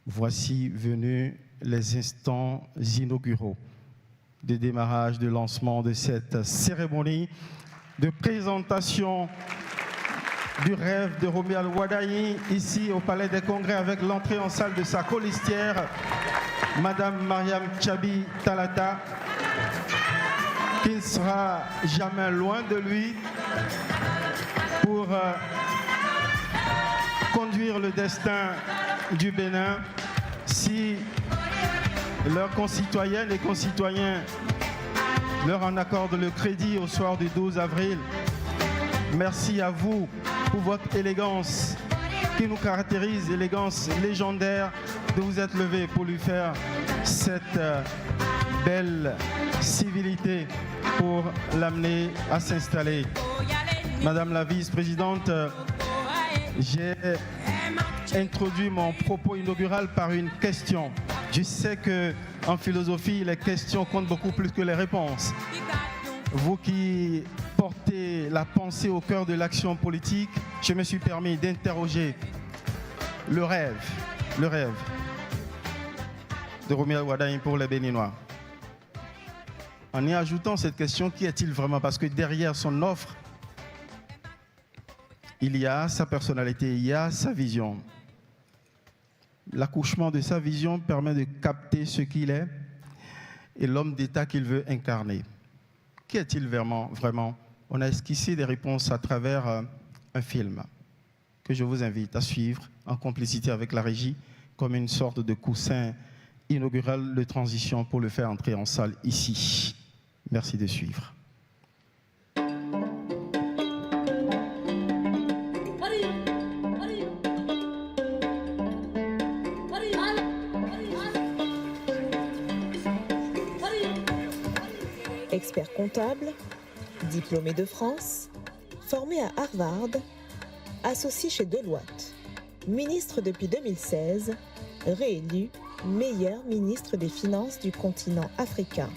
Voici venus les instants inauguraux de démarrage, de lancement de cette cérémonie de présentation du rêve de Romuald Wadaï, ici au Palais des Congrès, avec l'entrée en salle de sa colistière, Madame Mariam Tchabi Talata, qui ne sera jamais loin de lui pour conduire le destin du Bénin si leurs concitoyennes et concitoyens leur en accordent le crédit au soir du 12 avril. Merci à vous pour votre élégance qui nous caractérise, élégance légendaire, de vous être levé pour lui faire cette belle civilité pour l'amener à s'installer. Madame la vice-présidente, j'ai introduit mon propos inaugural par une question. Je sais qu'en philosophie, les questions comptent beaucoup plus que les réponses. Vous qui portez la pensée au cœur de l'action politique, je me suis permis d'interroger le rêve de Romuald Wadaï pour les Béninois. En y ajoutant cette question, qui est-il vraiment? Parce que derrière son offre, il y a sa personnalité, il y a sa vision. L'accouchement de sa vision permet de capter ce qu'il est et l'homme d'État qu'il veut incarner. Qui est-il vraiment? On a esquissé des réponses à travers un film que je vous invite à suivre en complicité avec la régie comme une sorte de coussin inaugural de transition pour le faire entrer en salle ici. Merci de suivre. Expert comptable, diplômé de France, formé à Harvard, associé chez Deloitte, ministre depuis 2016, réélu meilleur ministre des Finances du continent africain.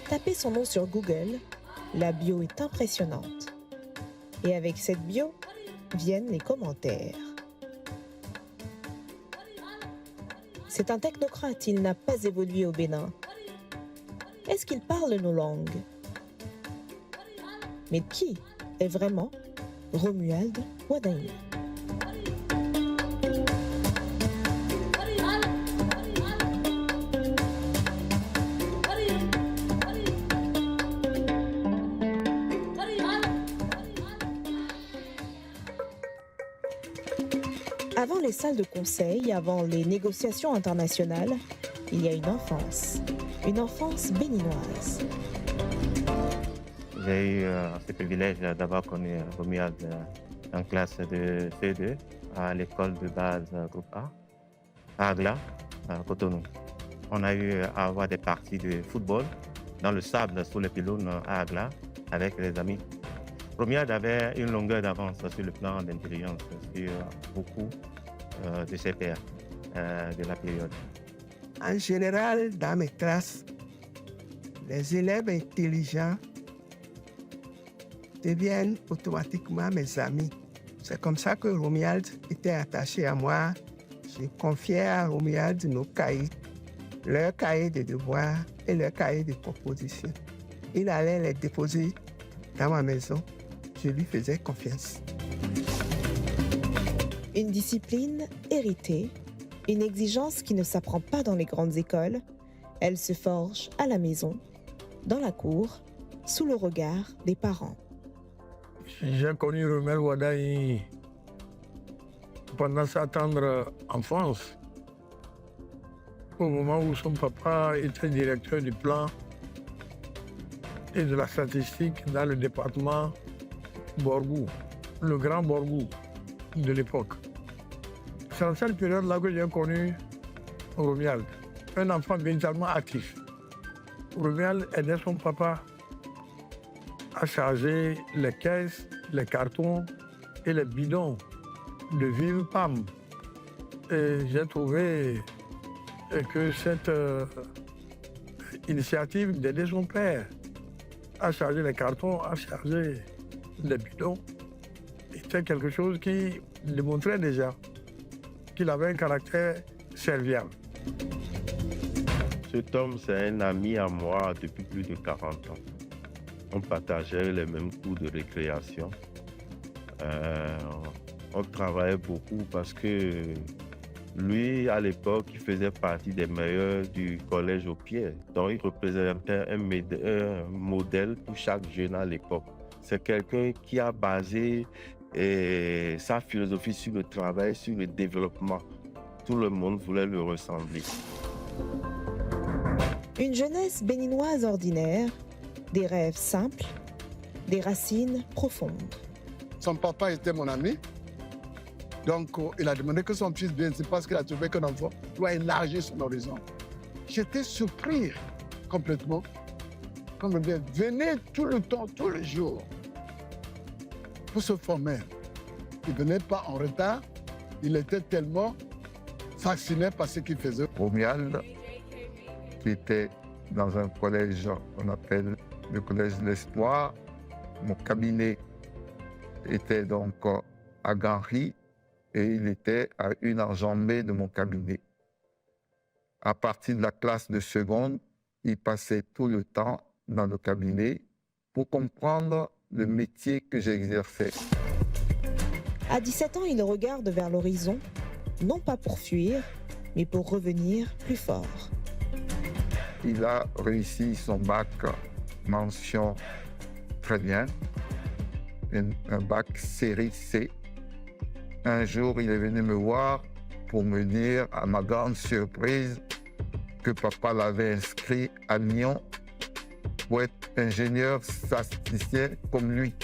Tapez son nom sur Google, la bio est impressionnante. Et avec cette bio, viennent les commentaires. C'est un technocrate, il n'a pas évolué au Bénin. Est-ce qu'il parle nos langues? Mais qui est vraiment Romuald Wadaï? Avant les salles de conseil, avant les négociations internationales, il y a une enfance béninoise. J'ai eu ce privilège d'avoir connu Romuald en classe de CE2 à l'école de base groupe A, à Agla, à Cotonou. On a eu à avoir des parties de football dans le sable sous les pylônes à Agla avec les amis. Romuald avait une longueur d'avance sur le plan d'intelligence sur beaucoup de ses pairs de la période. En général, dans mes classes, les élèves intelligents deviennent automatiquement mes amis. C'est comme ça que Romuald était attaché à moi. Je confiais à Romuald nos cahiers, leurs cahiers de devoirs et leurs cahiers de propositions. Il allait les déposer dans ma maison. Je lui faisais confiance. Une discipline héritée, une exigence qui ne s'apprend pas dans les grandes écoles. Elle se forge à la maison, dans la cour, sous le regard des parents. J'ai connu Romuald Wadaï pendant sa tendre enfance, au moment où son papa était directeur du plan et de la statistique dans le département Borgou, le grand Borgou de l'époque. C'est dans cette période-là que j'ai connu Romuald, un enfant véritablement actif. Romuald aidait son papa à charger les caisses, les cartons et les bidons de Vive PAM. Et j'ai trouvé que cette initiative d'aider son père à charger les cartons, à charger les bidons, était quelque chose qui démontrait déjà qu'il avait un caractère serviable. Cet homme, c'est un ami à moi depuis plus de 40 ans. On partageait les mêmes cours de récréation. On travaillait beaucoup parce que lui, à l'époque, il faisait partie des meilleurs du collège au pied. Donc, il représentait un modèle pour chaque jeune à l'époque. C'est quelqu'un qui a basé sa philosophie sur le travail, sur le développement. Tout le monde voulait le ressembler. Une jeunesse béninoise ordinaire, des rêves simples, des racines profondes. Son papa était mon ami. Donc, il a demandé que son fils vienne. C'est parce qu'il a trouvé qu'un enfant doit élargir son horizon. J'étais surpris complètement. Comme je disais, venez tout le temps, tous les jours, pour se former. Il ne venait pas en retard. Il était tellement fasciné par ce qu'il faisait. Romuald, qui était dans un collège, on appelle le collège de l'Espoir. Mon cabinet était donc à Ganry et il était à une enjambée de mon cabinet. À partir de la classe de seconde, il passait tout le temps dans le cabinet pour comprendre le métier que j'exerçais. À 17 ans, il regarde vers l'horizon, non pas pour fuir, mais pour revenir plus fort. Il a réussi son bac mention très bien, un bac série C. Un jour, il est venu me voir pour me dire, à ma grande surprise, que papa l'avait inscrit à Lyon pour être ingénieur statisticien comme lui.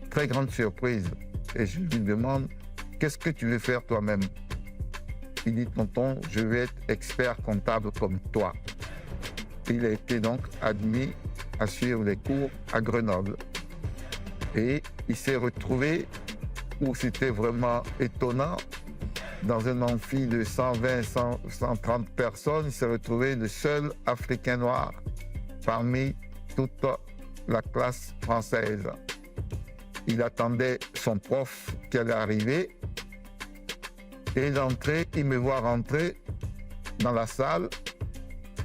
Très grande surprise. Et je lui demande, qu'est-ce que tu veux faire toi-même? Il dit, tonton, je vais être expert comptable comme toi. Il a été donc admis à suivre les cours à Grenoble. Et il s'est retrouvé où c'était vraiment étonnant. Dans un amphi de 120, 130 personnes, il s'est retrouvé le seul Africain noir parmi toute la classe française. Il attendait son prof qui allait arriver. Et d'entrée, il me voit rentrer dans la salle,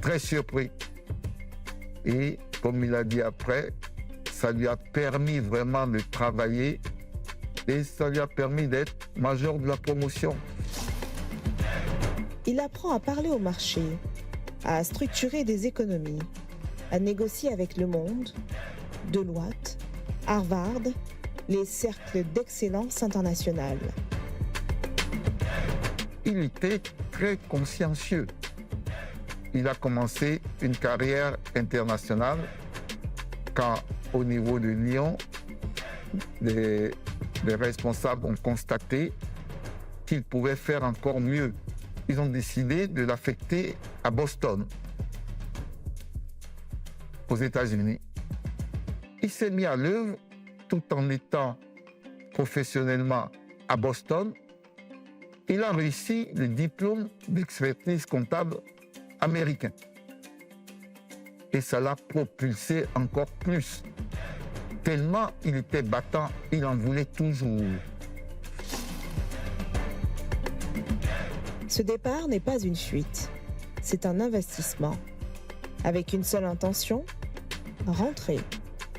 très surpris. Et comme il a dit après, ça lui a permis vraiment de travailler et ça lui a permis d'être major de la promotion. Il apprend à parler au marché, à structurer des économies, à négocier avec le monde, Deloitte, Harvard, les cercles d'excellence internationale. Il était très consciencieux. Il a commencé une carrière internationale quand, au niveau de Lyon, les responsables ont constaté qu'il pouvait faire encore mieux. Ils ont décidé de l'affecter à Boston, aux États-Unis. Il s'est mis à l'œuvre tout en étant professionnellement à Boston. Il a réussi le diplôme d'expertise comptable américain. Et ça l'a propulsé encore plus. Tellement il était battant, il en voulait toujours. Ce départ n'est pas une fuite, c'est un investissement. Avec une seule intention, rentrer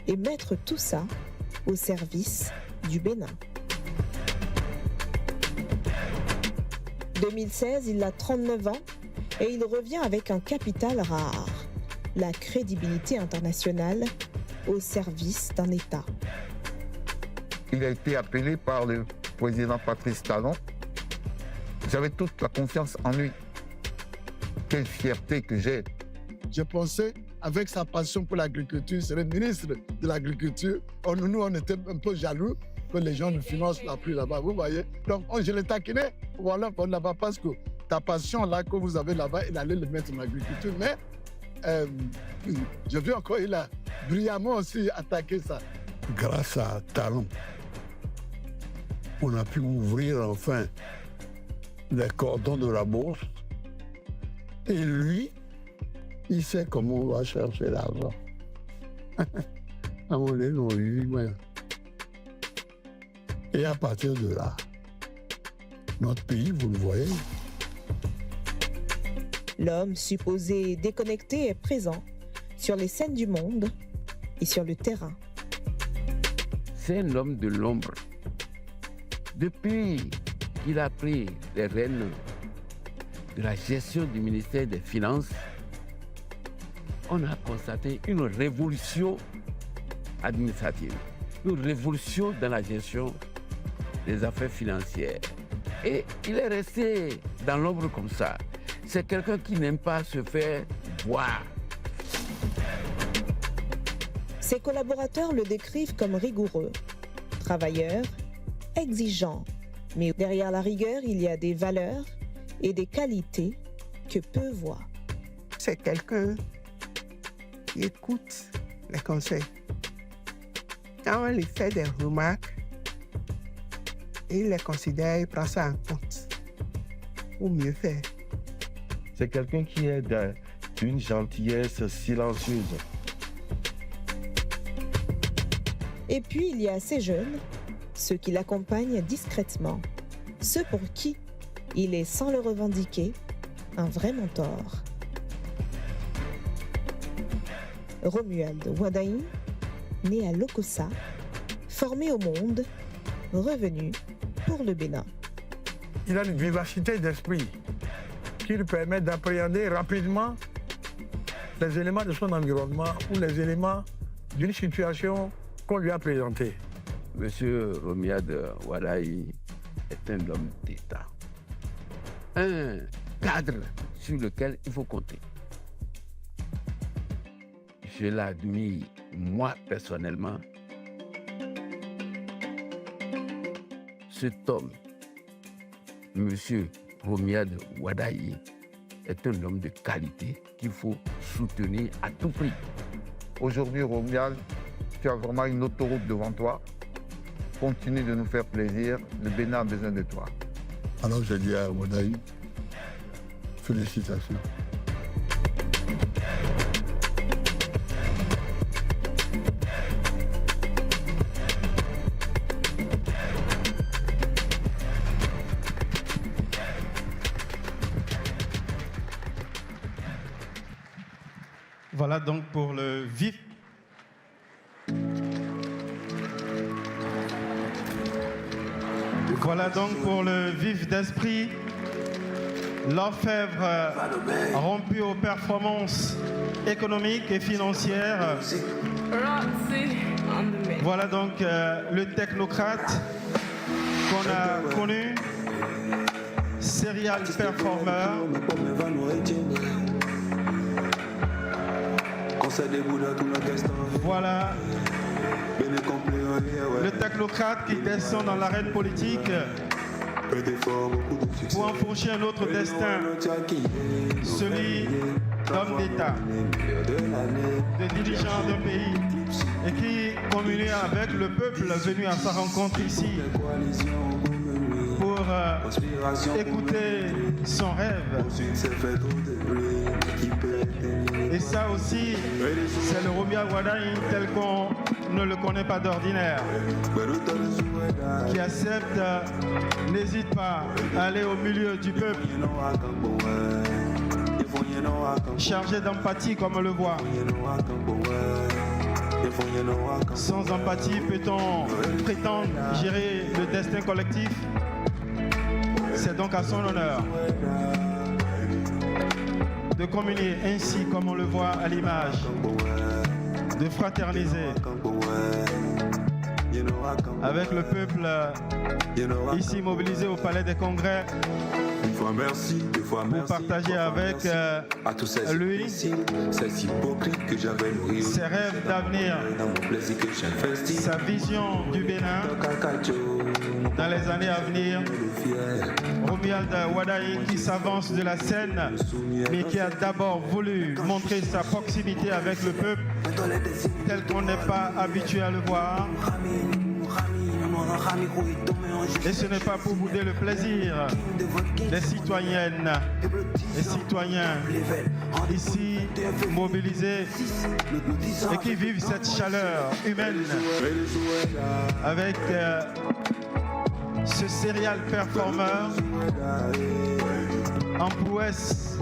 et mettre tout ça au service du Bénin. 2016, il a 39 ans et il revient avec un capital rare, la crédibilité internationale au service d'un État. Il a été appelé par le président Patrice Talon. J'avais toute la confiance en lui. Quelle fierté que j'ai. Je pensais, avec sa passion pour l'agriculture, c'est le ministre de l'Agriculture. Nous, on était un peu jaloux que les gens nous financent la pluie là-bas, vous voyez. Donc, je les taquinais, voilà, pour là-bas, parce que ta passion là que vous avez là-bas, il allait le mettre en agriculture. Mais, je vu encore, il a brillamment aussi attaqué ça. Grâce à Talon, on a pu ouvrir enfin les cordons de la bourse. Et lui, il sait comment on va chercher l'argent. À un moment donné, on lui dit, ouais. Et à partir de là, Notre pays, vous le voyez. L'homme supposé déconnecté est présent sur les scènes du monde et sur le terrain. C'est un homme de l'ombre. Depuis qu'il a pris les rênes de la gestion du ministère des Finances, on a constaté une révolution administrative, une révolution dans la gestion des affaires financières. Et il est resté dans l'ombre comme ça. C'est quelqu'un qui n'aime pas se faire voir. Ses collaborateurs le décrivent comme rigoureux, travailleur, exigeant. Mais derrière la rigueur, il y a des valeurs et des qualités que peu voient. C'est quelqu'un qui écoute les conseils. Quand on lui fait des remarques, il les considère, il prend ça en compte pour mieux faire. C'est quelqu'un qui est d'une gentillesse silencieuse. Et puis il y a ces jeunes, ceux qui l'accompagnent discrètement, ceux pour qui il est, sans le revendiquer, un vrai mentor. Romuald Wadaï, né à Lokossa, formé au monde, revenu pour le Bénin. Il a une vivacité d'esprit qui lui permet d'appréhender rapidement les éléments de son environnement ou les éléments d'une situation qu'on lui a présentée. Monsieur Romuald Wadaï est un homme d'État, un cadre sur lequel il faut compter. Je l'admire, moi personnellement. Cet homme, Monsieur Romuald Wadaï, est un homme de qualité qu'il faut soutenir à tout prix. Aujourd'hui, Romuald, tu as vraiment une autoroute devant toi. Continue de nous faire plaisir. Le Bénin a besoin de toi. Alors j'ai dit à Wadaï, félicitations. Voilà donc pour le vif. Voilà donc pour le vif d'esprit, l'orfèvre rompu aux performances économiques et financières. Voilà donc le technocrate qu'on a connu, serial performer. Voilà le technocrate qui descend dans l'arène politique pour enfourcher un autre destin, celui d'homme d'État, de dirigeant d'un pays, et qui communie avec le peuple venu à sa rencontre ici pour écouter son rêve. Et ça aussi, c'est le Romuald Wadaï tel qu'on ne le connaît pas d'ordinaire, qui accepte, n'hésite pas à aller au milieu du peuple, chargé d'empathie comme on le voit. Sans empathie, peut-on prétendre gérer le destin collectif? C'est donc à son honneur de communier ainsi comme on le voit à l'image, de fraterniser avec le peuple ici mobilisé au Palais des Congrès pour partager avec lui ses rêves d'avenir, sa vision du Bénin dans les années à venir. Romuald Wadaï qui s'avance de la scène, mais qui a d'abord voulu montrer sa proximité avec le peuple tel qu'on n'est pas habitué à le voir. Et ce n'est pas pour bouder le plaisir des citoyennes et citoyens ici mobilisés et qui vivent cette chaleur humaine avec ce serial performeur en prouesse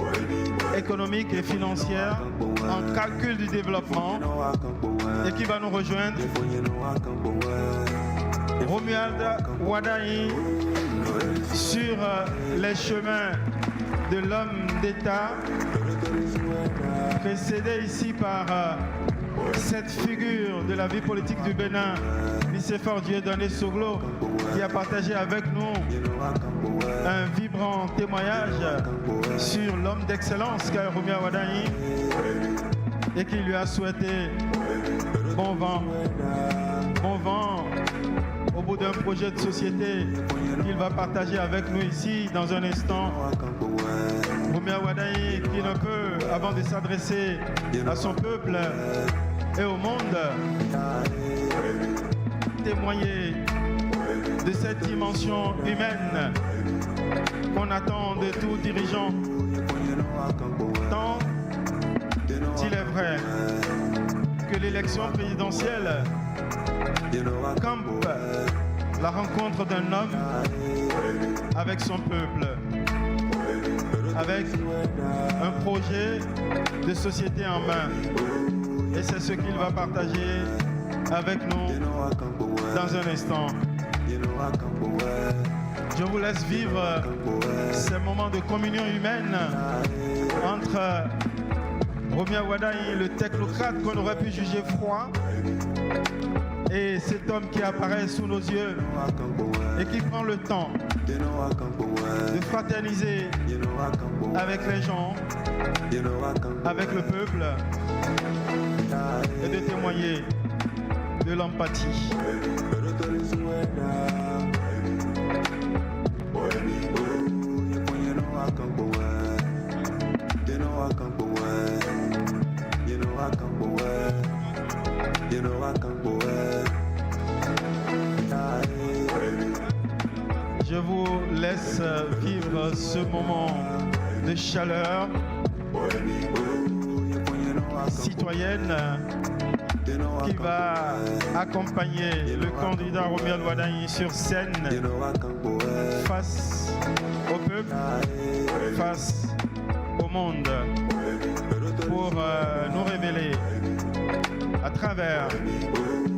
économique et financière, en calcul du développement, et qui va nous rejoindre. Romuald Wadayi sur les chemins de l'homme d'État, précédé ici par cette figure de la vie politique du Bénin, Nicéphore Dieudonné Soglo, qui a partagé avec nous un vibrant témoignage sur l'homme d'excellence qu'est Romuald Wadayi et qui lui a souhaité bon vent au bout d'un projet de société qu'il va partager avec nous ici dans un instant. Romuald Wadayi qui ne peut, avant de s'adresser à son peuple et au monde, témoigner de cette dimension humaine qu'on attend de tout dirigeant. Tant il est vrai que l'élection présidentielle campe la rencontre d'un homme avec son peuple, avec un projet de société en main. Et c'est ce qu'il va partager avec nous dans un instant. Je vous laisse vivre ces moments de communion humaine entre Romuald Wadayi, le technocrate qu'on aurait pu juger froid, et cet homme qui apparaît sous nos yeux et qui prend le temps de fraterniser avec les gens, avec le peuple, et de témoigner de l'empathie. Je vous laisse vivre ce moment de chaleur citoyenne qui va accompagner le candidat Romuald Wadayi sur scène face au peuple, face au monde, pour nous révéler à travers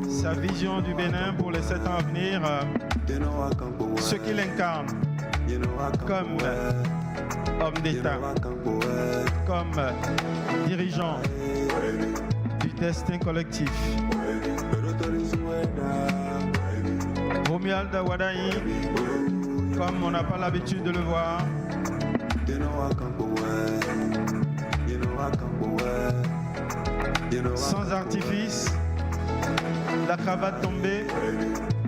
sa vision du Bénin pour les 7 ans à venir ce qu'il incarne comme homme d'État, comme dirigeant du destin collectif. Romuald Wadayi, comme on n'a pas l'habitude de le voir, sans artifice, la cravate tombée,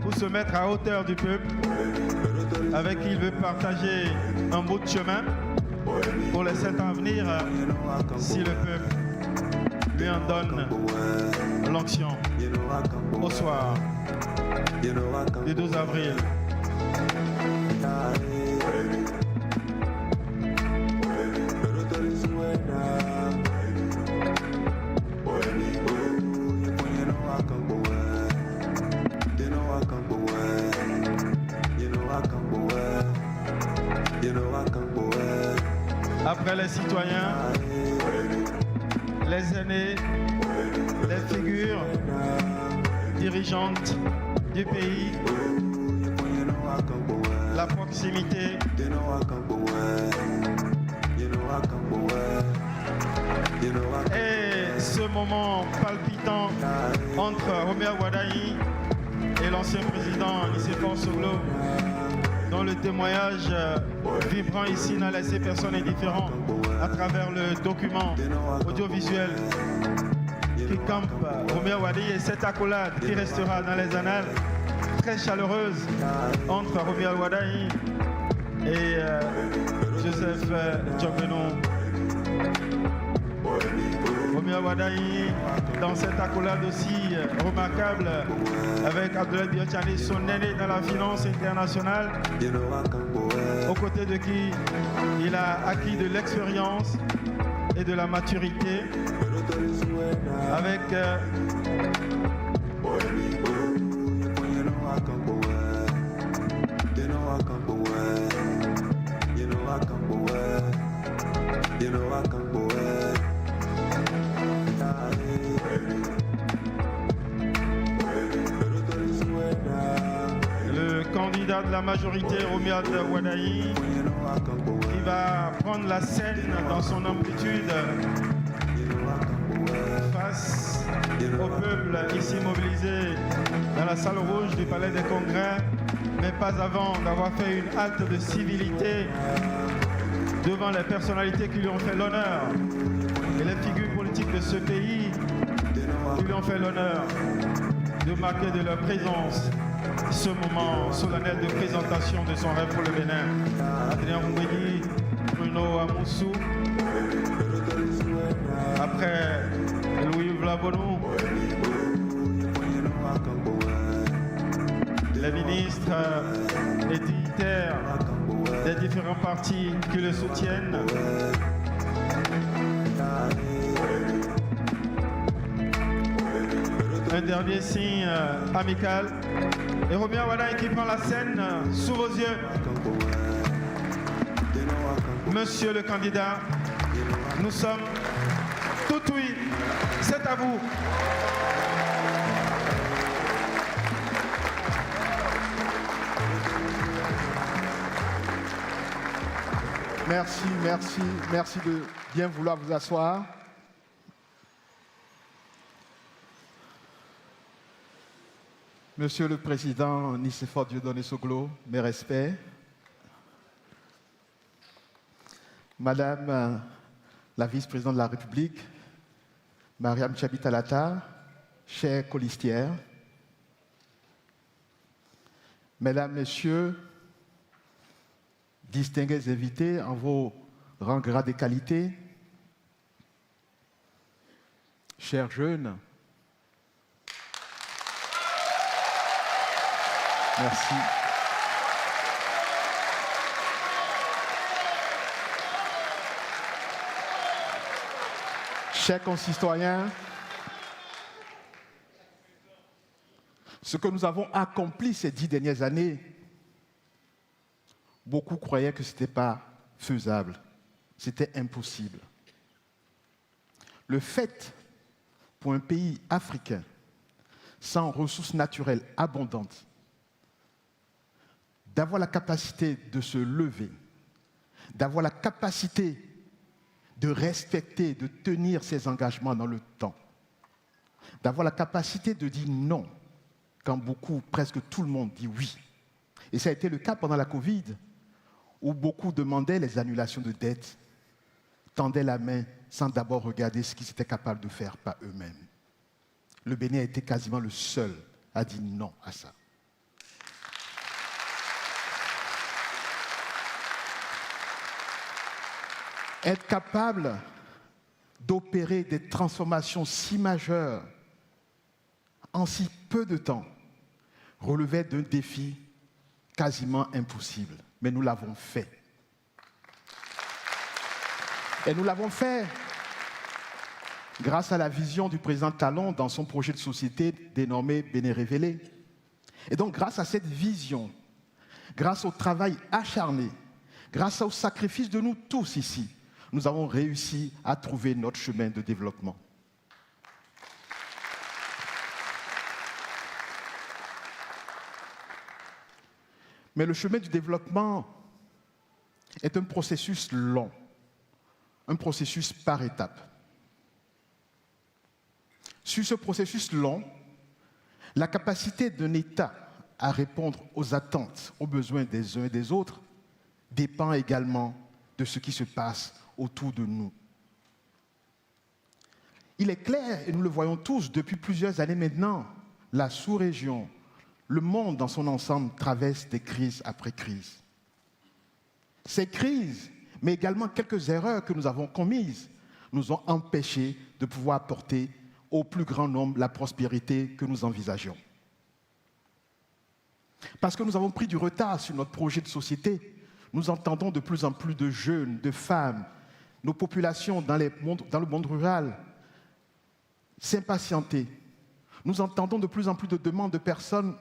pour se mettre à hauteur du peuple, avec qui il veut partager un bout de chemin pour les 7 ans à venir, si le peuple lui en donne l'onction au soir du 12 avril. Après les citoyens, les aînés, les figures dirigeantes du pays, la proximité, et ce moment palpitant entre Romuald Wadayi et l'ancien président Nicéphore Soglo, dont le témoignage vibrant ici n'a laissé personne indifférent à travers le document audiovisuel qui campe Romuald Wadayi, et cette accolade qui restera dans les annales très chaleureuse entre Romuald Wadayi et Joseph Djokbeno. Romuald Wadayi, dans cette accolade aussi remarquable avec Abdoulaye Biotchani, son aîné dans la finance internationale, aux côtés de qui il a acquis de l'expérience et de la maturité, avec Le candidat de la majorité, Romuald Wadayi, qui va prendre la scène dans son amplitude face au peuple ici mobilisé dans la salle rouge du Palais des Congrès, mais pas avant d'avoir fait une halte de civilité devant les personnalités qui lui ont fait l'honneur et les figures politiques de ce pays qui lui ont fait l'honneur de marquer de leur présence ce moment solennel de présentation de son rêve pour le Bénin. Adrien Roubeli, Bruno Amoussou, après Louis Vlabonou, les ministres et dignitaires des différents partis qui le soutiennent. Un dernier signe amical. Et Romuald Wadayi qui prend la scène sous vos yeux. Monsieur le candidat, nous sommes tout oui. C'est à vous. Merci de bien vouloir vous asseoir. Monsieur le Président Nicéphore Dieudonné Soglo, mes respects. Madame la Vice-Présidente de la République, Mariam Tchabi-Talata, chère colistière. Mesdames, Messieurs, distingués invités en vos rangs, grades et qualités, chers jeunes, merci. Chers concitoyens, ce que nous avons accompli ces 10 dernières années, beaucoup croyaient que ce n'était pas faisable, c'était impossible. Le fait pour un pays africain sans ressources naturelles abondantes d'avoir la capacité de se lever, d'avoir la capacité de respecter, de tenir ses engagements dans le temps, d'avoir la capacité de dire non quand beaucoup, presque tout le monde dit oui. Et ça a été le cas pendant la Covid, où beaucoup demandaient les annulations de dettes, tendaient la main sans d'abord regarder ce qu'ils étaient capables de faire par eux-mêmes. Le Bénin a été quasiment le seul à dire non à ça. Être capable d'opérer des transformations si majeures en si peu de temps relevait d'un défi quasiment impossible. Mais nous l'avons fait. Et nous l'avons fait grâce à la vision du président Talon dans son projet de société dénommé Bénin Révélé. Et donc grâce à cette vision, grâce au travail acharné, grâce au sacrifice de nous tous ici, nous avons réussi à trouver notre chemin de développement. Mais le chemin du développement est un processus long, un processus par étapes. Sur ce processus long, la capacité d'un État à répondre aux attentes, aux besoins des uns et des autres, dépend également de ce qui se passe autour de nous. Il est clair, et nous le voyons tous depuis plusieurs années maintenant, la sous-région, le monde dans son ensemble traverse des crises après crises. Ces crises, mais également quelques erreurs que nous avons commises, nous ont empêchés de pouvoir apporter au plus grand nombre la prospérité que nous envisagions. Parce que nous avons pris du retard sur notre projet de société, nous entendons de plus en plus de jeunes, de femmes, nos populations dans le monde rural s'impatienter. Nous entendons de plus en plus de demandes de personnes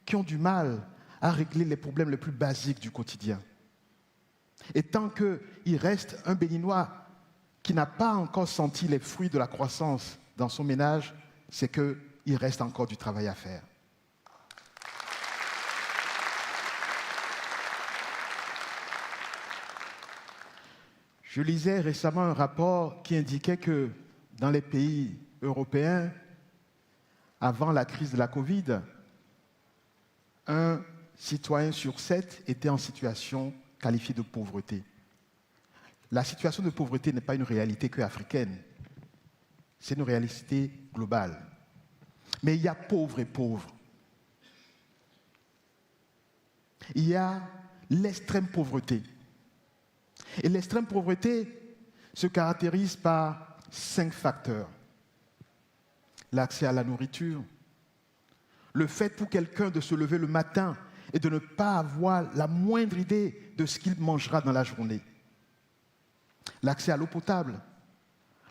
qui ont du mal à régler les problèmes les plus basiques du quotidien. Et tant qu'il reste un Béninois qui n'a pas encore senti les fruits de la croissance dans son ménage, c'est qu'il reste encore du travail à faire. Je lisais récemment un rapport qui indiquait que dans les pays européens, avant la crise de la Covid, un citoyen sur 7 était en situation qualifiée de pauvreté. La situation de pauvreté n'est pas une réalité que africaine, c'est une réalité globale. Mais il y a pauvres et pauvres. Il y a l'extrême pauvreté. Et l'extrême pauvreté se caractérise par 5 facteurs. L'accès à la nourriture, le fait pour quelqu'un de se lever le matin et de ne pas avoir la moindre idée de ce qu'il mangera dans la journée. L'accès à l'eau potable.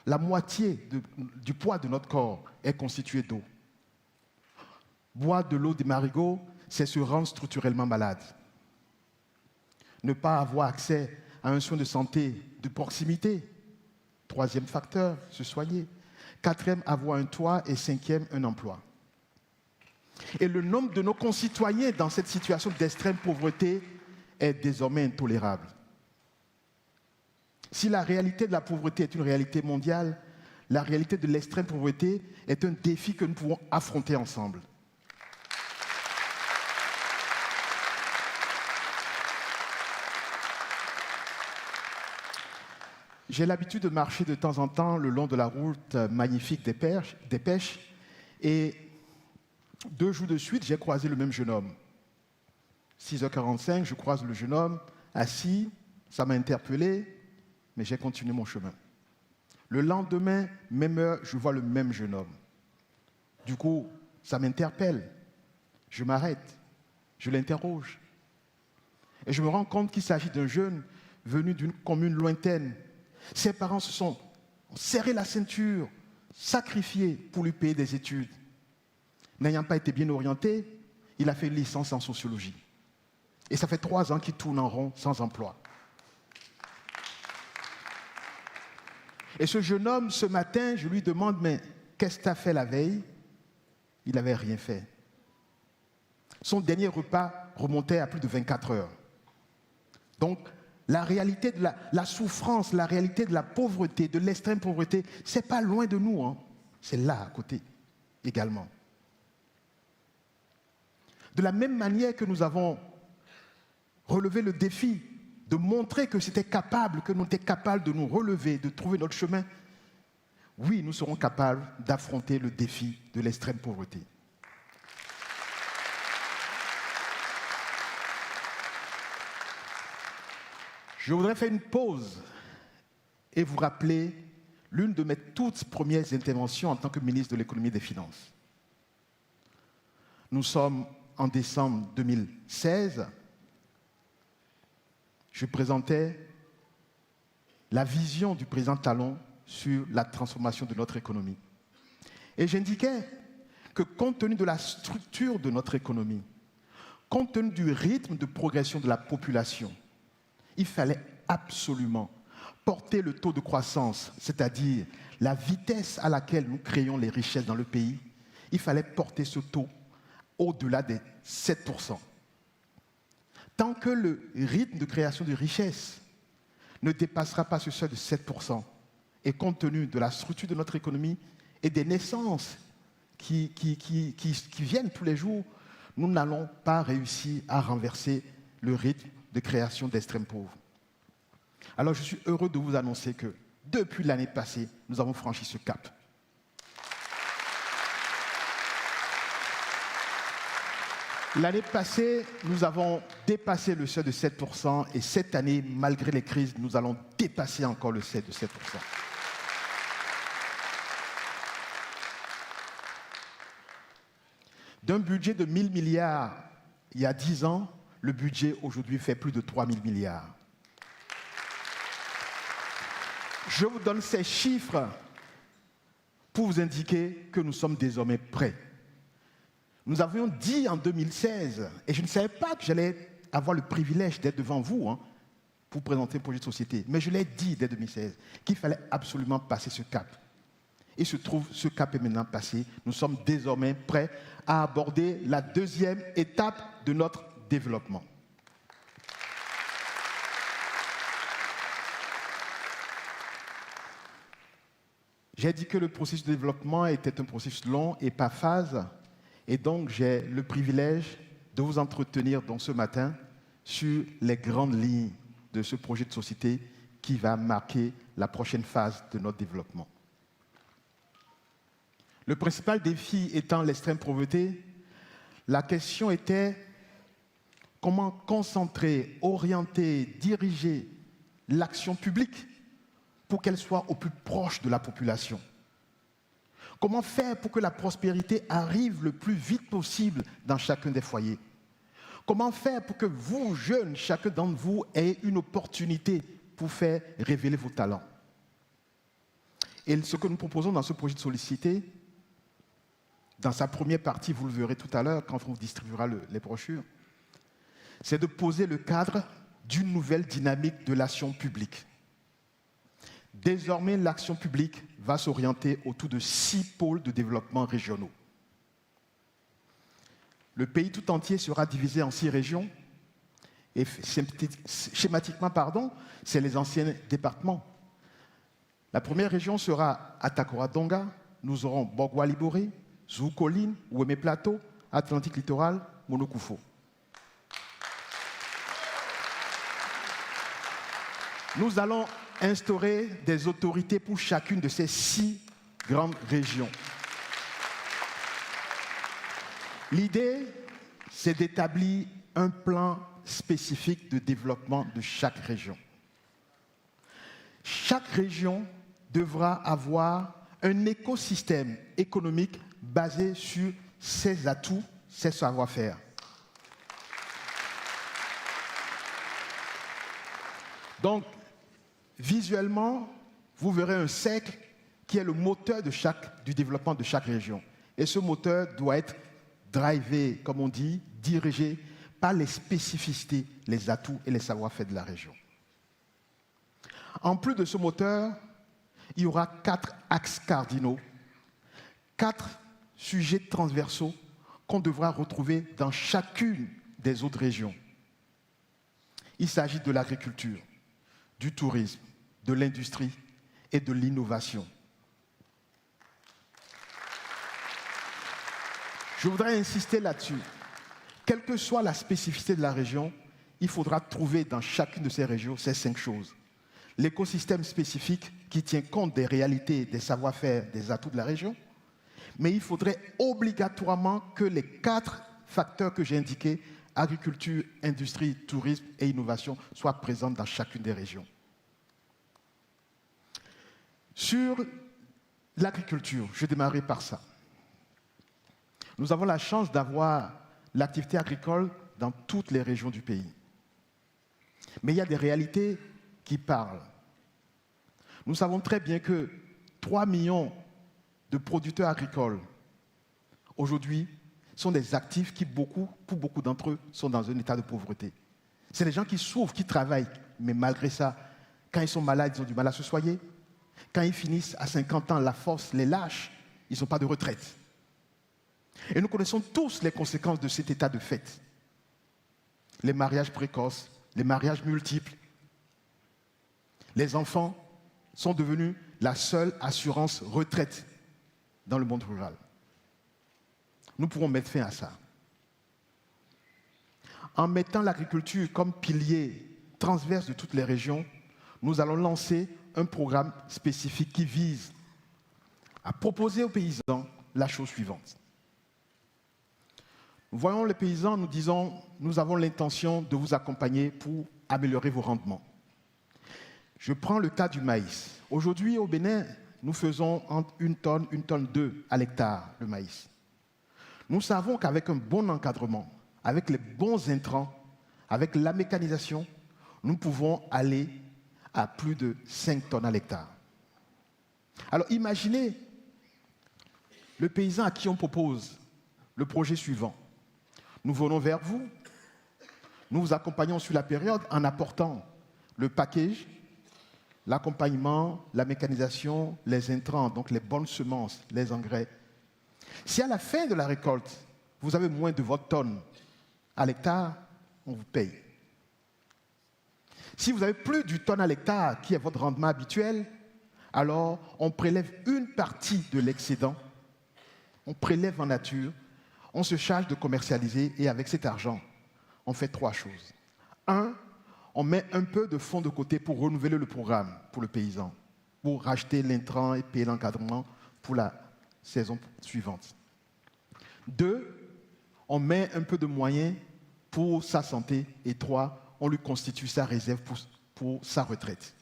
La moitié du poids de notre corps est constitué d'eau. Boire de l'eau des marigots, c'est se rendre structurellement malade. Ne pas avoir accès à un soin de santé de proximité. 3e facteur, se soigner. 4e, avoir un toit. Et 5e, un emploi. Et le nombre de nos concitoyens dans cette situation d'extrême pauvreté est désormais intolérable. Si la réalité de la pauvreté est une réalité mondiale, la réalité de l'extrême pauvreté est un défi que nous pouvons affronter ensemble. J'ai l'habitude de marcher de temps en temps le long de la route magnifique des Pêches et 2 jours de suite, j'ai croisé le même jeune homme. 6h45, je croise le jeune homme assis, ça m'a interpellé, mais j'ai continué mon chemin. Le lendemain, même heure, je vois le même jeune homme. Du coup, ça m'interpelle. Je m'arrête, je l'interroge. Et je me rends compte qu'il s'agit d'un jeune venu d'une commune lointaine. Ses parents se sont serré la ceinture, sacrifiés pour lui payer des études. N'ayant pas été bien orienté, il a fait une licence en sociologie. Et ça fait 3 ans qu'il tourne en rond sans emploi. Et ce jeune homme, ce matin, je lui demande, mais qu'est-ce que tu as fait la veille? Il n'avait rien fait. Son dernier repas remontait à plus de 24 heures. Donc, la réalité de la souffrance, la réalité de la pauvreté, de l'extrême pauvreté, ce n'est pas loin de nous, hein. C'est là, à côté, également. De la même manière que nous avons relevé le défi de montrer que c'était capable, que nous étions capables de nous relever, de trouver notre chemin, oui, nous serons capables d'affronter le défi de l'extrême pauvreté. Je voudrais faire une pause et vous rappeler l'une de mes toutes premières interventions en tant que ministre de l'économie et des finances. Nous sommes en décembre 2016. Je présentais la vision du président Talon sur la transformation de notre économie. Et j'indiquais que compte tenu de la structure de notre économie, compte tenu du rythme de progression de la population, il fallait absolument porter le taux de croissance, c'est-à-dire la vitesse à laquelle nous créons les richesses dans le pays, il fallait porter ce taux au-delà des 7%. Tant que le rythme de création de richesses ne dépassera pas ce seuil de 7%, et compte tenu de la structure de notre économie et des naissances qui viennent tous les jours, nous n'allons pas réussir à renverser le rythme de création d'extrêmes pauvres. Alors je suis heureux de vous annoncer que depuis l'année passée, nous avons franchi ce cap. L'année passée, nous avons dépassé le seuil de 7% et cette année, malgré les crises, nous allons dépasser encore le seuil de 7%. D'un budget de 1 000 milliards il y a 10 ans, le budget aujourd'hui fait plus de 3 000 milliards. Je vous donne ces chiffres pour vous indiquer que nous sommes désormais prêts. Nous avions dit en 2016, et je ne savais pas que j'allais avoir le privilège d'être devant vous pour présenter un projet de société, mais je l'ai dit dès 2016 qu'il fallait absolument passer ce cap. Et se trouve, ce cap est maintenant passé. Nous sommes désormais prêts à aborder la deuxième étape de notre développement. J'ai dit que le processus de développement était un processus long et par phase, et donc j'ai le privilège de vous entretenir donc ce matin sur les grandes lignes de ce projet de société qui va marquer la prochaine phase de notre développement. Le principal défi étant l'extrême pauvreté, la question était comment concentrer, orienter, diriger l'action publique pour qu'elle soit au plus proche de la population. Comment faire pour que la prospérité arrive le plus vite possible dans chacun des foyers? Comment faire pour que vous, jeunes, chacun d'entre vous, ayez une opportunité pour faire révéler vos talents? Et ce que nous proposons dans ce projet de société, dans sa première partie, vous le verrez tout à l'heure quand on vous distribuera les brochures, c'est de poser le cadre d'une nouvelle dynamique de l'action publique. Désormais, l'action publique va s'orienter autour de 6 pôles de développement régionaux. Le pays tout entier sera divisé en 6 régions, et schématiquement, c'est les anciens départements. La première région sera Atakora-Donga, nous aurons Bogwa-Liboré, Zou-Colline, Ouémé-Plateau, Atlantique Littoral, Monokufo. Nous allons instaurer des autorités pour chacune de ces 6 grandes régions. L'idée, c'est d'établir un plan spécifique de développement de chaque région. Chaque région devra avoir un écosystème économique basé sur ses atouts, ses savoir-faire. Donc, visuellement, vous verrez un cercle qui est le moteur du développement de chaque région. Et ce moteur doit être drivé, comme on dit, dirigé par les spécificités, les atouts et les savoir-faire de la région. En plus de ce moteur, il y aura 4 axes cardinaux, 4 sujets transversaux qu'on devra retrouver dans chacune des autres régions. Il s'agit de l'agriculture, du tourisme, de l'industrie et de l'innovation. Je voudrais insister là-dessus. Quelle que soit la spécificité de la région, il faudra trouver dans chacune de ces régions ces 5 choses. L'écosystème spécifique qui tient compte des réalités, des savoir-faire, des atouts de la région, mais il faudrait obligatoirement que les 4 facteurs que j'ai indiqués, agriculture, industrie, tourisme et innovation, soient présents dans chacune des régions. Sur l'agriculture, je démarrerai par ça. Nous avons la chance d'avoir l'activité agricole dans toutes les régions du pays. Mais il y a des réalités qui parlent. Nous savons très bien que 3 millions de producteurs agricoles, aujourd'hui, sont des actifs qui, pour beaucoup d'entre eux, sont dans un état de pauvreté. C'est des gens qui souffrent, qui travaillent, mais malgré ça, quand ils sont malades, ils ont du mal à se soigner. Quand ils finissent à 50 ans, la force les lâche, ils n'ont pas de retraite. Et nous connaissons tous les conséquences de cet état de fait. Les mariages précoces, les mariages multiples. Les enfants sont devenus la seule assurance retraite dans le monde rural. Nous pourrons mettre fin à ça. En mettant l'agriculture comme pilier transverse de toutes les régions, nous allons lancer un programme spécifique qui vise à proposer aux paysans la chose suivante. Nous voyons les paysans, nous disons, nous avons l'intention de vous accompagner pour améliorer vos rendements. Je prends le cas du maïs. Aujourd'hui, au Bénin, nous faisons entre 1 tonne 2 à l'hectare de maïs. Nous savons qu'avec un bon encadrement, avec les bons intrants, avec la mécanisation, nous pouvons aller à plus de 5 tonnes à l'hectare. Alors imaginez le paysan à qui on propose le projet suivant. Nous venons vers vous, nous vous accompagnons sur la période en apportant le package, l'accompagnement, la mécanisation, les intrants, donc les bonnes semences, les engrais. Si à la fin de la récolte, vous avez moins de votre tonne à l'hectare, on vous paye. Si vous avez plus du tonne à l'hectare, qui est votre rendement habituel, alors on prélève une partie de l'excédent, on prélève en nature, on se charge de commercialiser et avec cet argent, on fait 3 choses. 1, on met un peu de fonds de côté pour renouveler le programme pour le paysan, pour racheter l'intrant et payer l'encadrement pour la saison suivante. 2, on met un peu de moyens pour sa santé. Et 3, on lui constitue sa réserve pour sa retraite.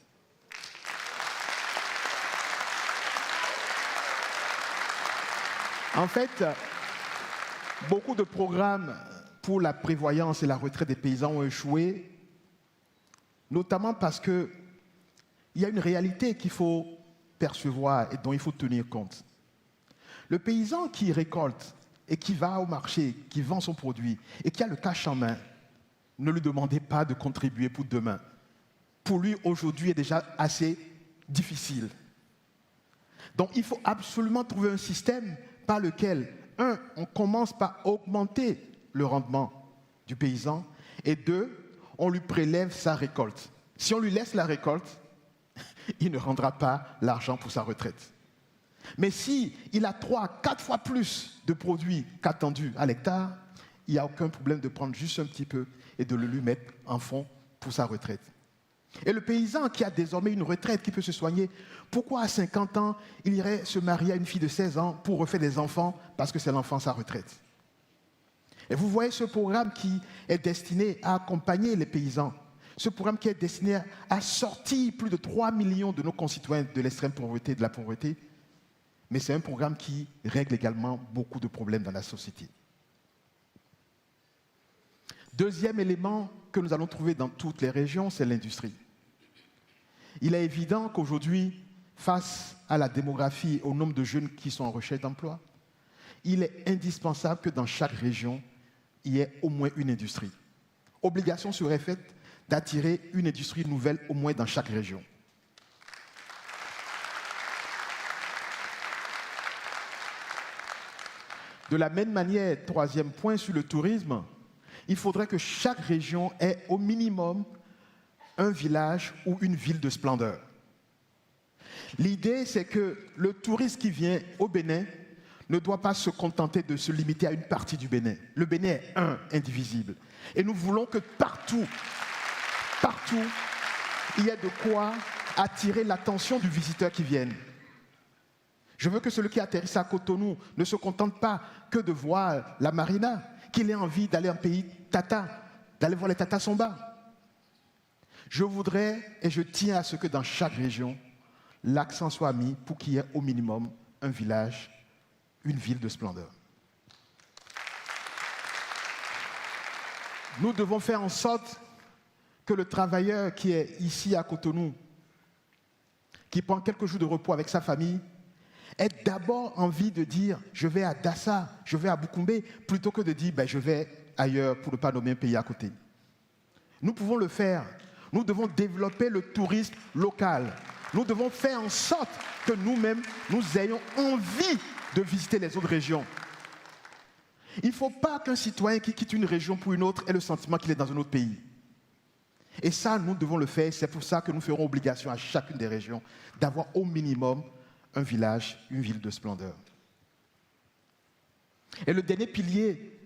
En fait, beaucoup de programmes pour la prévoyance et la retraite des paysans ont échoué, notamment parce qu'il y a une réalité qu'il faut percevoir et dont il faut tenir compte. Le paysan qui récolte et qui va au marché, qui vend son produit et qui a le cash en main, ne lui demandez pas de contribuer pour demain. Pour lui, aujourd'hui est déjà assez difficile. Donc il faut absolument trouver un système par lequel, 1, on commence par augmenter le rendement du paysan, et 2, on lui prélève sa récolte. Si on lui laisse la récolte, il ne rendra pas l'argent pour sa retraite. Mais si il a 3, 4 fois plus de produits qu'attendu à l'hectare, il n'y a aucun problème de prendre juste un petit peu et de le lui mettre en fond pour sa retraite. Et le paysan qui a désormais une retraite, qui peut se soigner, pourquoi à 50 ans, il irait se marier à une fille de 16 ans pour refaire des enfants parce que c'est l'enfant sa retraite? Et vous voyez ce programme qui est destiné à accompagner les paysans, ce programme qui est destiné à sortir plus de 3 millions de nos concitoyens de l'extrême pauvreté, de la pauvreté, mais c'est un programme qui règle également beaucoup de problèmes dans la société. Deuxième élément que nous allons trouver dans toutes les régions, c'est l'industrie. Il est évident qu'aujourd'hui, face à la démographie, au nombre de jeunes qui sont en recherche d'emploi, il est indispensable que dans chaque région, il y ait au moins une industrie. Obligation serait faite d'attirer une industrie nouvelle au moins dans chaque région. De la même manière, troisième point sur le tourisme, il faudrait que chaque région ait au minimum un village ou une ville de splendeur. L'idée, c'est que le touriste qui vient au Bénin ne doit pas se contenter de se limiter à une partie du Bénin. Le Bénin est indivisible. Et nous voulons que partout, il y ait de quoi attirer l'attention du visiteur qui vient. Je veux que celui qui atterrisse à Cotonou ne se contente pas que de voir la marina, qu'il ait envie d'aller en pays tata, d'aller voir les Tata Somba. Je voudrais et je tiens à ce que dans chaque région, l'accent soit mis pour qu'il y ait au minimum un village, une ville de splendeur. Nous devons faire en sorte que le travailleur qui est ici à Cotonou, qui prend quelques jours de repos avec sa famille, ait d'abord envie de dire « je vais à Dassa, je vais à Boukoumbe », plutôt que de dire « je vais ailleurs pour ne pas nommer un pays à côté ». Nous pouvons le faire. Nous devons développer le tourisme local. Nous devons faire en sorte que nous-mêmes, nous ayons envie de visiter les autres régions. Il ne faut pas qu'un citoyen qui quitte une région pour une autre ait le sentiment qu'il est dans un autre pays. Et ça, nous devons le faire. C'est pour ça que nous ferons obligation à chacune des régions d'avoir au minimum un village, une ville de splendeur. Et le dernier pilier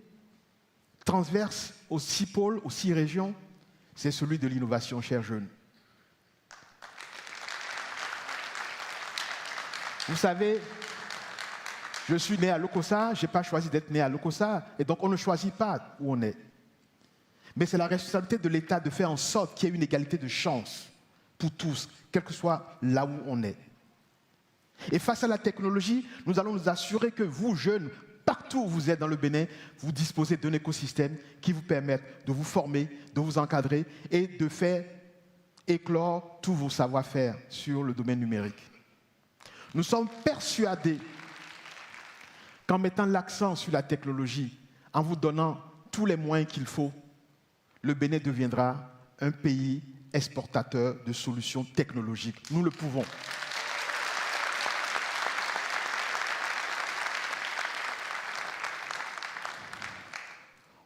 transverse aux 6 pôles, aux 6 régions, c'est celui de l'innovation, chers jeunes. Vous savez, je suis né à Lokossa, je n'ai pas choisi d'être né à Lokossa, et donc on ne choisit pas où on est. Mais c'est la responsabilité de l'État de faire en sorte qu'il y ait une égalité de chance pour tous, quel que soit là où on est. Et face à la technologie, nous allons nous assurer que vous, jeunes, partout où vous êtes dans le Bénin, vous disposez d'un écosystème qui vous permette de vous former, de vous encadrer et de faire éclore tous vos savoir-faire sur le domaine numérique. Nous sommes persuadés qu'en mettant l'accent sur la technologie, en vous donnant tous les moyens qu'il faut, le Bénin deviendra un pays exportateur de solutions technologiques. Nous le pouvons.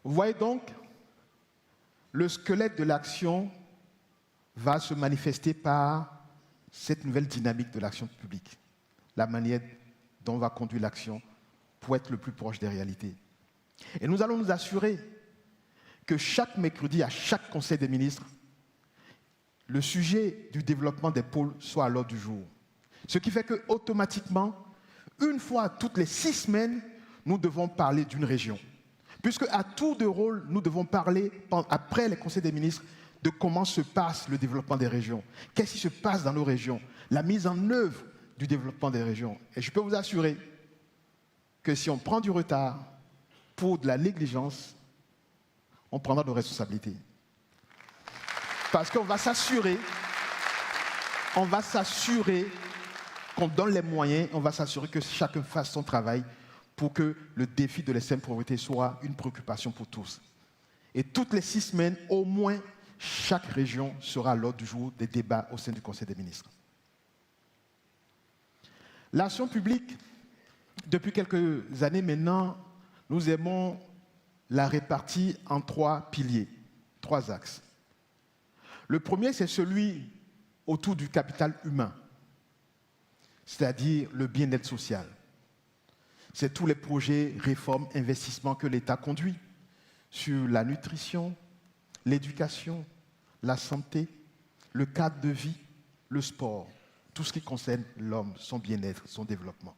Vous voyez donc, le squelette de l'action va se manifester par cette nouvelle dynamique de l'action publique, la manière dont on va conduire l'action pour être le plus proche des réalités. Et nous allons nous assurer que chaque mercredi, à chaque Conseil des ministres, le sujet du développement des pôles soit à l'ordre du jour. Ce qui fait qu'automatiquement, une fois toutes les 6 semaines, nous devons parler d'une région. Puisque à tour de rôle, nous devons parler, après les conseils des ministres, de comment se passe le développement des régions. Qu'est-ce qui se passe dans nos régions? La mise en œuvre du développement des régions. Et je peux vous assurer que si on prend du retard pour de la négligence, on prendra nos responsabilités. Parce qu'on va s'assurer qu'on donne les moyens, on va s'assurer que chacun fasse son travail pour que le défi de l'extrême pauvreté soit une préoccupation pour tous. Et toutes les 6 semaines, au moins, chaque région sera à l'ordre du jour des débats au sein du Conseil des ministres. L'action publique, depuis quelques années maintenant, nous aimons la répartir en 3 piliers, 3 axes. Le premier, c'est celui autour du capital humain, c'est-à-dire le bien-être social. C'est tous les projets, réformes, investissements que l'État conduit sur la nutrition, l'éducation, la santé, le cadre de vie, le sport, tout ce qui concerne l'homme, son bien-être, son développement.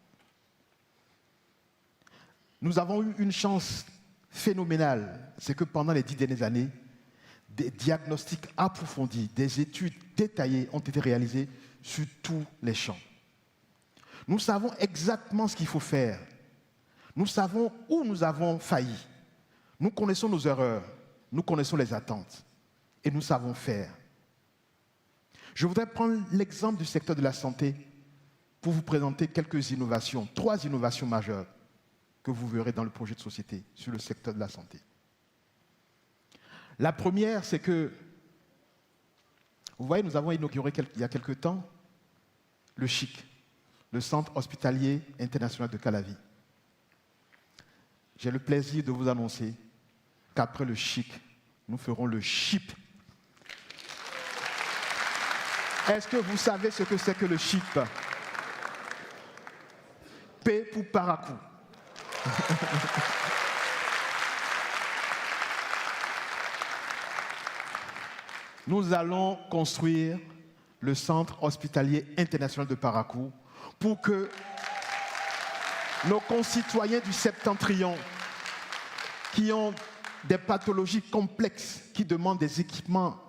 Nous avons eu une chance phénoménale, c'est que pendant les 10 dernières années, des diagnostics approfondis, des études détaillées ont été réalisées sur tous les champs. Nous savons exactement ce qu'il faut faire. Nous savons où nous avons failli. Nous connaissons nos erreurs, nous connaissons les attentes et nous savons faire. Je voudrais prendre l'exemple du secteur de la santé pour vous présenter quelques innovations, 3 innovations majeures que vous verrez dans le projet de société sur le secteur de la santé. La première, c'est que, vous voyez, nous avons inauguré il y a quelque temps le CHIC, le Centre hospitalier international de Calavi. J'ai le plaisir de vous annoncer qu'après le CHIC, nous ferons le CHIP. Est-ce que vous savez ce que c'est que le CHIP? P pour Paracou. Nous allons construire le Centre hospitalier international de Paracou pour que nos concitoyens du septentrion qui ont des pathologies complexes, qui demandent des équipements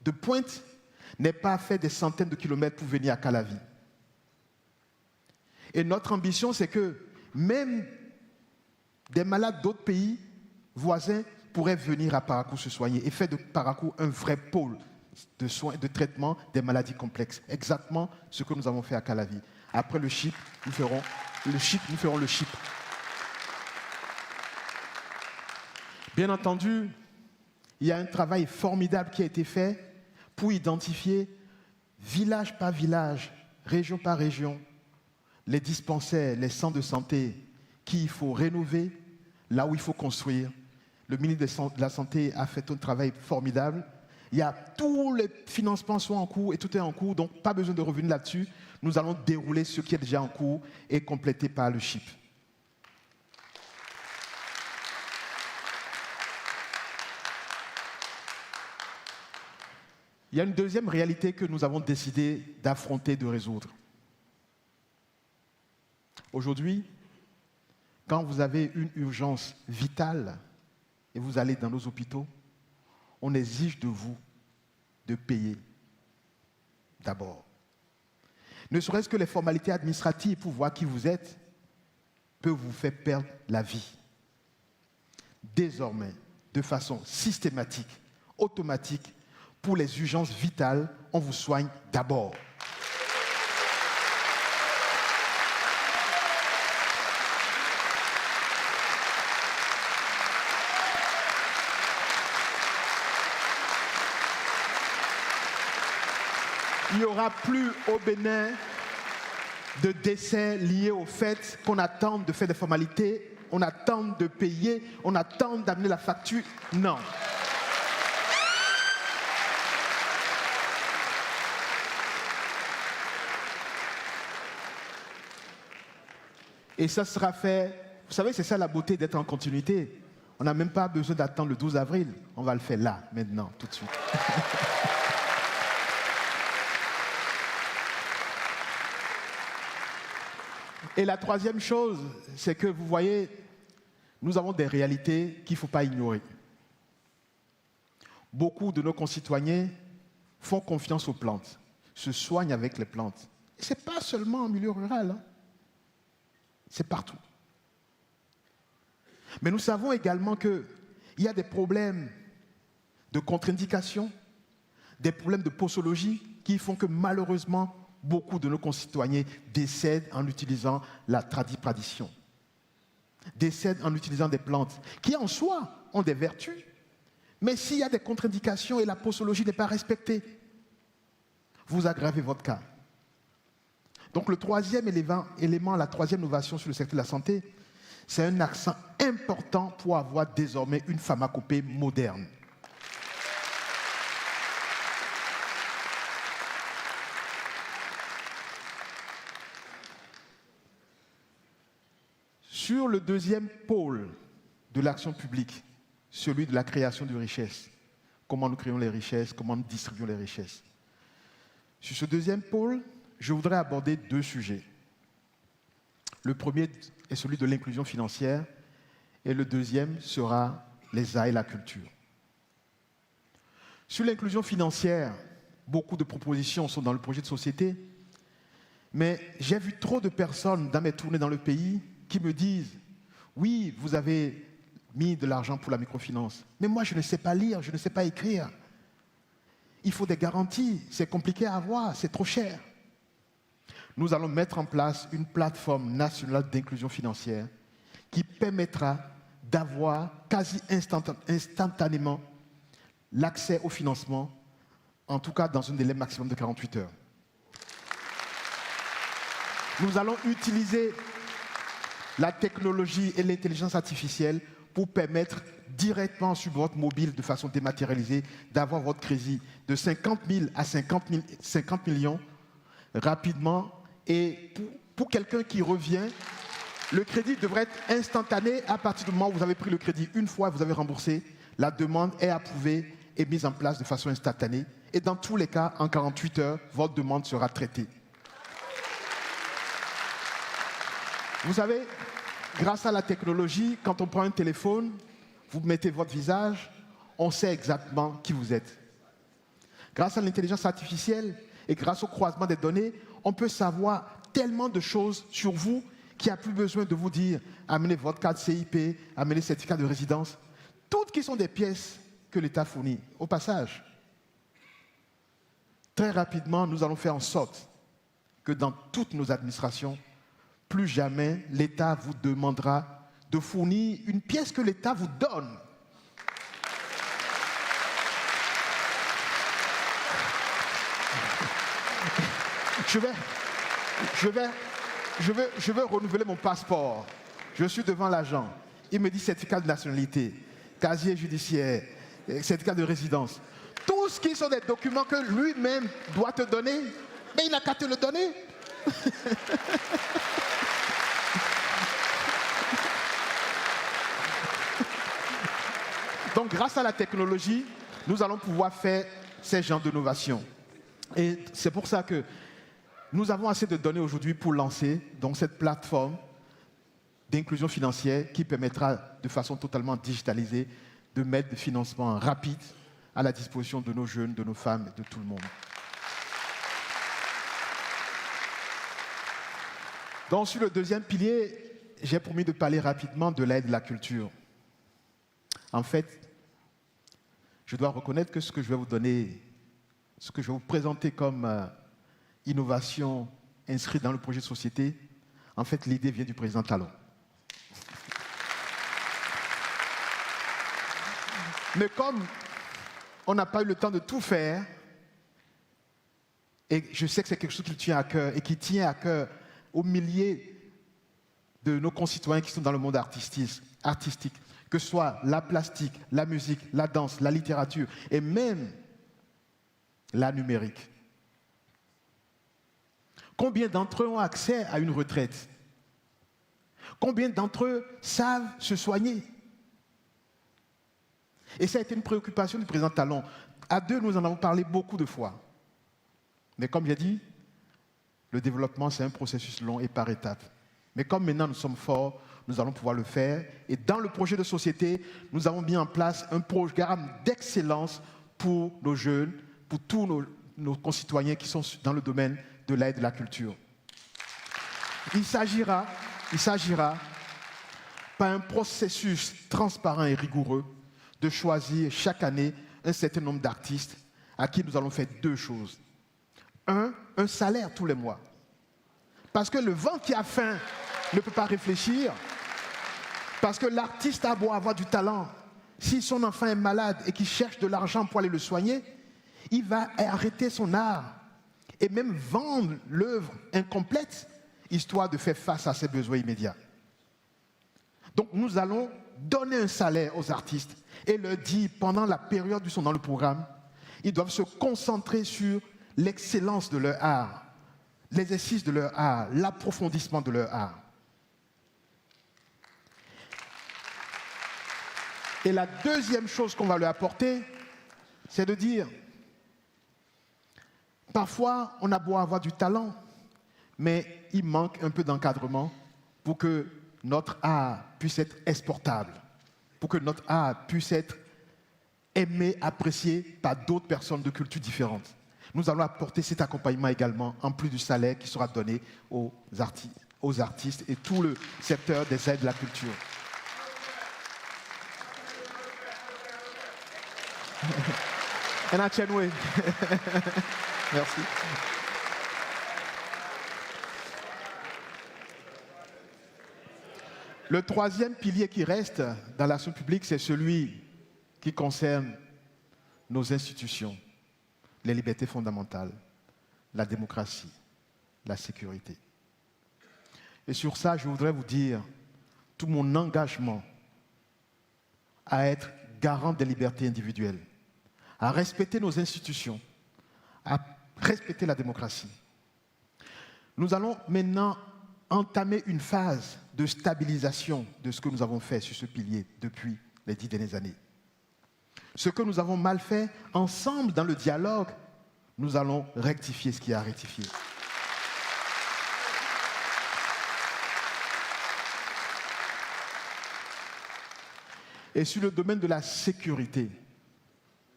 de pointe, n'aient pas fait des centaines de kilomètres pour venir à Calavi. Et notre ambition, c'est que même des malades d'autres pays voisins pourraient venir à Paracou se soigner et faire de Paracou un vrai pôle de soins, de traitement des maladies complexes. Exactement ce que nous avons fait à Calavi. Après le CHIP, nous ferons le CHIP. Bien entendu, il y a un travail formidable qui a été fait pour identifier village par village, région par région, les dispensaires, les centres de santé qu'il faut rénover, là où il faut construire. Le ministre de la Santé a fait un travail formidable. Il y a tous les financements sont en cours et tout est en cours, donc pas besoin de revenir là-dessus. Nous allons dérouler ce qui est déjà en cours et compléter par le CHIP. Il y a une deuxième réalité que nous avons décidé d'affronter, de résoudre. Aujourd'hui, quand vous avez une urgence vitale et vous allez dans nos hôpitaux, on exige de vous de payer d'abord. Ne serait-ce que les formalités administratives pour voir qui vous êtes peuvent vous faire perdre la vie. Désormais, de façon systématique, automatique, pour les urgences vitales, on vous soigne d'abord. il n'y aura plus au Bénin de décès liés au fait qu'on attend de faire des formalités, on attend de payer, on attend d'amener la facture. Non. Et ça sera fait, vous savez, c'est ça la beauté d'être en continuité. On n'a même pas besoin d'attendre le 12 avril, on va le faire là, maintenant, tout de suite. Et la troisième chose, c'est que vous voyez, nous avons des réalités qu'il ne faut pas ignorer. Beaucoup de nos concitoyens font confiance aux plantes, se soignent avec les plantes. Et ce n'est pas seulement en milieu rural, hein. C'est partout. Mais nous savons également qu'il y a des problèmes de contre-indication, des problèmes de posologie qui font que malheureusement, beaucoup de nos concitoyens décèdent en utilisant la tradition, décèdent en utilisant des plantes qui en soi ont des vertus, mais s'il y a des contre-indications et la posologie n'est pas respectée, vous aggravez votre cas. Donc le troisième élément, la troisième innovation sur le secteur de la santé, c'est un accent important pour avoir désormais une pharmacopée moderne. Sur le deuxième pôle de l'action publique, celui de la création de richesses, comment nous créons les richesses, comment nous distribuons les richesses. Sur ce deuxième pôle, je voudrais aborder deux sujets. Le premier est celui de l'inclusion financière et le deuxième sera les arts et la culture. Sur l'inclusion financière, beaucoup de propositions sont dans le projet de société, mais j'ai vu trop de personnes dans mes tournées dans le pays qui me disent « Oui, vous avez mis de l'argent pour la microfinance, mais moi je ne sais pas lire, je ne sais pas écrire. Il faut des garanties, c'est compliqué à avoir, c'est trop cher. » Nous allons mettre en place une plateforme nationale d'inclusion financière qui permettra d'avoir quasi instantanément l'accès au financement, en tout cas dans un délai maximum de 48 heures. Nous allons utiliser la technologie et l'intelligence artificielle pour permettre directement sur votre mobile, de façon dématérialisée, d'avoir votre crédit de 50 000 à 50 millions rapidement. Et pour quelqu'un qui revient, le crédit devrait être instantané. À partir du moment où vous avez pris le crédit une fois, vous avez remboursé, la demande est approuvée et mise en place de façon instantanée. Et dans tous les cas, en 48 heures, votre demande sera traitée. Vous savez, grâce à la technologie, quand on prend un téléphone, vous mettez votre visage, on sait exactement qui vous êtes. Grâce à l'intelligence artificielle et grâce au croisement des données, on peut savoir tellement de choses sur vous qu'il n'y a plus besoin de vous dire « amenez votre carte CIP, amenez le certificat de résidence ». Toutes qui sont des pièces que l'État fournit. Au passage, très rapidement, nous allons faire en sorte que dans toutes nos administrations, plus jamais l'État vous demandera de fournir une pièce que l'État vous donne. Je veux renouveler mon passeport. Je suis devant l'agent. Il me dit certificat de nationalité, casier judiciaire, certificat de résidence. Tout ce qui sont des documents que lui-même doit te donner, mais il n'a qu'à te le donner. Donc, grâce à la technologie, nous allons pouvoir faire ces genres d'innovation. Et c'est pour ça que nous avons assez de données aujourd'hui pour lancer donc, cette plateforme d'inclusion financière qui permettra de façon totalement digitalisée de mettre des financements rapides à la disposition de nos jeunes, de nos femmes et de tout le monde. Donc sur le deuxième pilier, j'ai promis de parler rapidement de l'aide de la culture. En fait, je dois reconnaître que ce que je vais vous donner, ce que je vais vous présenter comme innovation inscrite dans le projet de société, en fait, l'idée vient du président Talon. Mais comme on n'a pas eu le temps de tout faire, Et je sais que c'est quelque chose qui lui tient à cœur et qui tient à cœur aux milliers de nos concitoyens qui sont dans le monde artistique, que ce soit la plastique, la musique, la danse, la littérature et même la numérique. Combien d'entre eux ont accès à une retraite? Combien d'entre eux savent se soigner? Et ça a été une préoccupation du président Talon. À deux, nous en avons parlé beaucoup de fois. Mais comme j'ai dit, le développement, c'est un processus long et par étapes. Mais comme maintenant nous sommes forts, nous allons pouvoir le faire. Et dans le projet de société, nous avons mis en place un programme d'excellence pour nos jeunes, pour tous nos concitoyens qui sont dans le domaine de l'aide et de la culture. Il s'agira, par un processus transparent et rigoureux, de choisir chaque année un certain nombre d'artistes à qui nous allons faire deux choses. Un salaire tous les mois. Parce que le vent qui a faim ne peut pas réfléchir. Parce que l'artiste a beau avoir du talent. Si son enfant est malade et qu'il cherche de l'argent pour aller le soigner, il va arrêter son art et même vendre l'œuvre incomplète, histoire de faire face à ses besoins immédiats. Donc nous allons donner un salaire aux artistes et leur dire, pendant la période où ils sont dans le programme, ils doivent se concentrer sur l'excellence de leur art, l'exercice de leur art, l'approfondissement de leur art. Et la deuxième chose qu'on va leur apporter, c'est de dire, parfois on a beau avoir du talent, mais il manque un peu d'encadrement pour que notre art puisse être exportable, pour que notre art puisse être aimé, apprécié par d'autres personnes de cultures différentes. Nous allons apporter cet accompagnement également, en plus du salaire qui sera donné aux artistes et tout le secteur des aides de la culture. Merci. Le troisième pilier qui reste dans l'action publique, c'est celui qui concerne nos institutions, les libertés fondamentales, la démocratie, la sécurité. Et sur ça, je voudrais vous dire tout mon engagement à être garant des libertés individuelles, à respecter nos institutions, à respecter la démocratie. Nous allons maintenant entamer une phase de stabilisation de ce que nous avons fait sur ce pilier depuis les 10 dernières années. Ce que nous avons mal fait, ensemble dans le dialogue, nous allons rectifier ce qui est à rectifier. Et sur le domaine de la sécurité,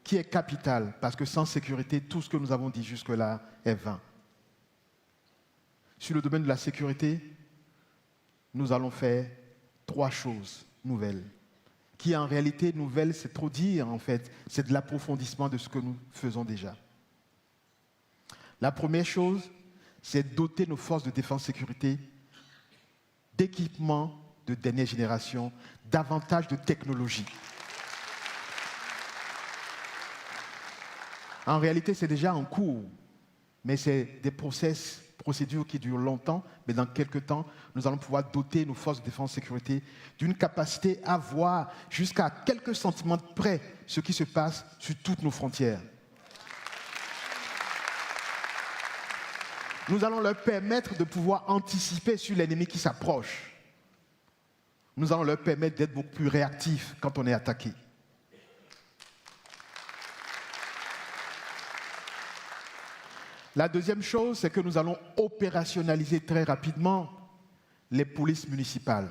qui est capital, parce que sans sécurité, tout ce que nous avons dit jusque-là est vain. Sur le domaine de la sécurité, nous allons faire 3 choses nouvelles. Qui en réalité, nouvelles, c'est trop dire en fait, c'est de l'approfondissement de ce que nous faisons déjà. La première chose, c'est doter nos forces de défense-sécurité d'équipements de dernière génération, davantage de technologie. En réalité, c'est déjà en cours, mais c'est des procédures qui durent longtemps, mais dans quelques temps, nous allons pouvoir doter nos forces de défense et sécurité d'une capacité à voir jusqu'à quelques centimètres près ce qui se passe sur toutes nos frontières. Nous allons leur permettre de pouvoir anticiper sur l'ennemi qui s'approche. Nous allons leur permettre d'être beaucoup plus réactifs quand on est attaqué. La deuxième chose, c'est que nous allons opérationnaliser très rapidement les polices municipales.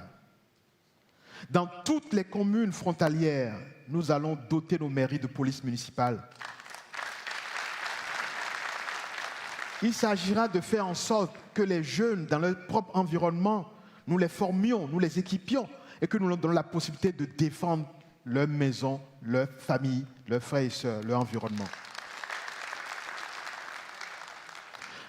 Dans toutes les communes frontalières, nous allons doter nos mairies de polices municipales. Il s'agira de faire en sorte que les jeunes, dans leur propre environnement, nous les formions, nous les équipions et que nous leur donnions la possibilité de défendre leur maison, leur famille, leurs frères et sœurs, leur environnement.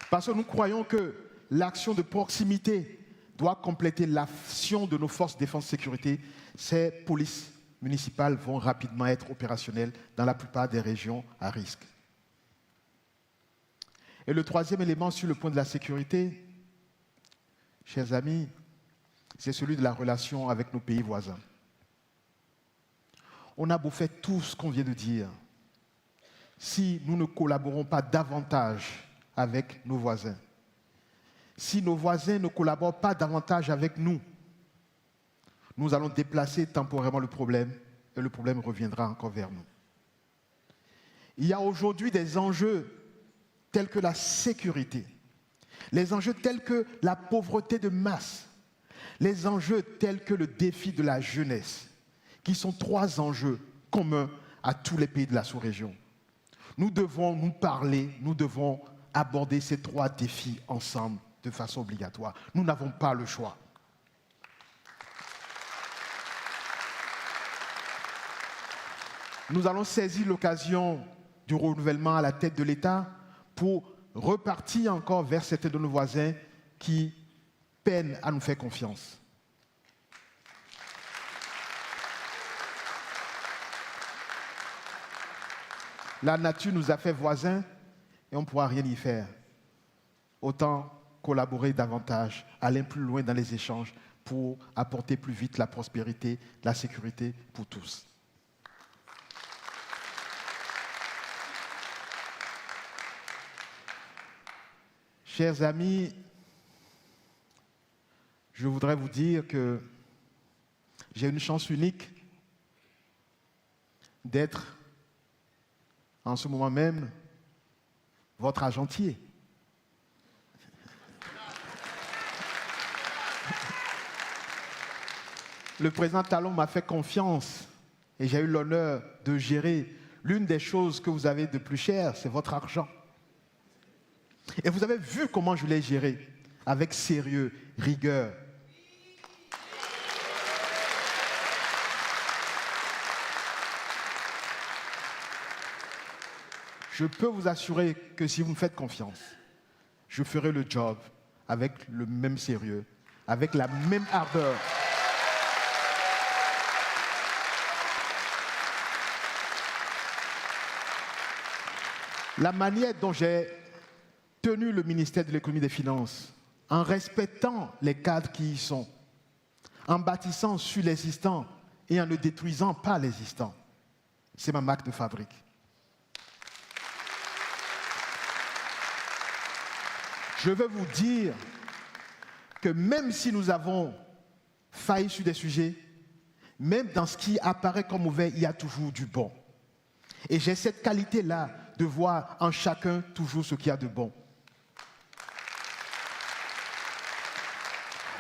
Parce que nous croyons que l'action de proximité doit compléter l'action de nos forces de défense et sécurité. Ces polices municipales vont rapidement être opérationnelles dans la plupart des régions à risque. Et le troisième élément sur le point de la sécurité, chers amis, c'est celui de la relation avec nos pays voisins. On a beau faire tout ce qu'on vient de dire, si nous ne collaborons pas davantage avec nos voisins, si nos voisins ne collaborent pas davantage avec nous, nous allons déplacer temporairement le problème et le problème reviendra encore vers nous. Il y a aujourd'hui des enjeux tels que la sécurité, les enjeux tels que la pauvreté de masse, les enjeux tels que le défi de la jeunesse, qui sont trois enjeux communs à tous les pays de la sous-région. Nous devons nous parler, nous devons aborder ces trois défis ensemble de façon obligatoire. Nous n'avons pas le choix. Nous allons saisir l'occasion du renouvellement à la tête de l'État pour repartir encore vers certains de nos voisins qui peinent à nous faire confiance. La nature nous a fait voisins et on ne pourra rien y faire. Autant collaborer davantage, aller plus loin dans les échanges pour apporter plus vite la prospérité, la sécurité pour tous. Chers amis, je voudrais vous dire que j'ai une chance unique d'être en ce moment même votre agentier. Le président Talon m'a fait confiance et j'ai eu l'honneur de gérer l'une des choses que vous avez de plus cher, c'est votre argent. Et vous avez vu comment je l'ai géré, avec sérieux, rigueur. Je peux vous assurer que si vous me faites confiance, je ferai le job avec le même sérieux, avec la même ardeur. La manière dont j'ai tenu le ministère de l'économie et des finances, en respectant les cadres qui y sont, en bâtissant sur l'existant et en ne détruisant pas l'existant, c'est ma marque de fabrique. Je veux vous dire que même si nous avons failli sur des sujets, même dans ce qui apparaît comme mauvais, il y a toujours du bon. Et j'ai cette qualité-là de voir en chacun toujours ce qu'il y a de bon.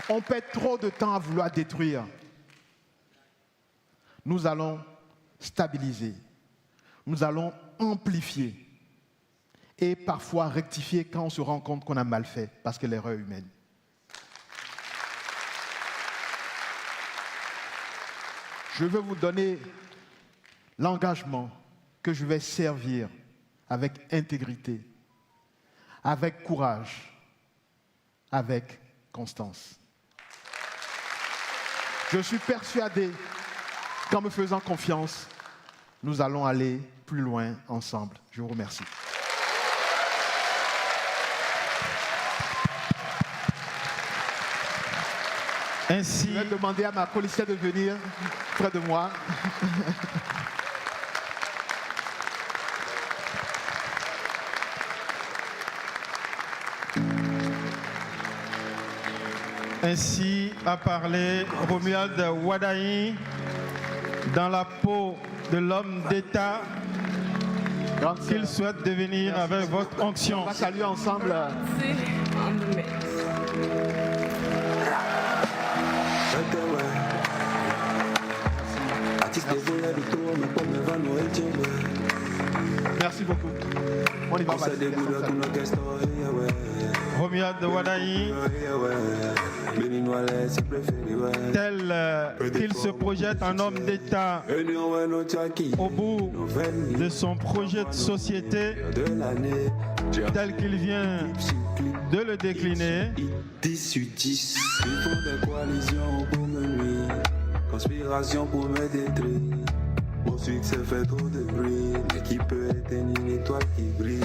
On perd trop de temps à vouloir détruire. Nous allons stabiliser. Nous allons amplifier. Et parfois rectifier quand on se rend compte qu'on a mal fait, parce que l'erreur est humaine. Je veux vous donner l'engagement que je vais servir avec intégrité, avec courage, avec constance. Je suis persuadé qu'en me faisant confiance, nous allons aller plus loin ensemble. Je vous remercie. Ainsi, je vais demander à ma policière de venir près de moi. Ainsi a parlé Romuald Wadaï dans la peau de l'homme d'État qu'il souhaite devenir. Merci. Avec votre onction. On va saluer ensemble. Merci beaucoup. On y va. Romuald Wadaï, tel qu'il se projette en homme d'État au bout de son projet de société, tel qu'il vient de le décliner. 10/10, ils font des coalitions pour me nuire, conspiration pour me détruire. Ton succès fait trop de bruit, mais qui peut éteindre une étoile qui brille?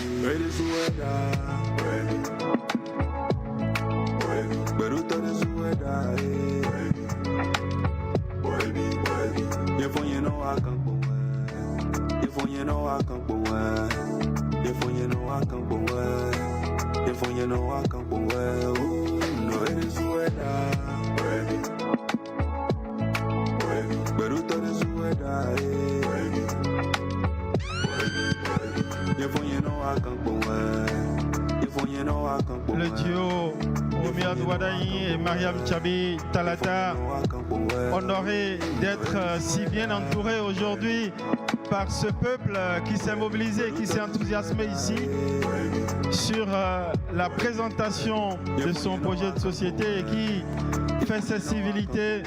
Le duo Romuald Wadayi et Mariam Tchabi Talata, honorés d'être si bien entourés aujourd'hui par ce peuple qui s'est mobilisé, qui s'est enthousiasmé ici sur la présentation de son projet de société et qui fait ses civilités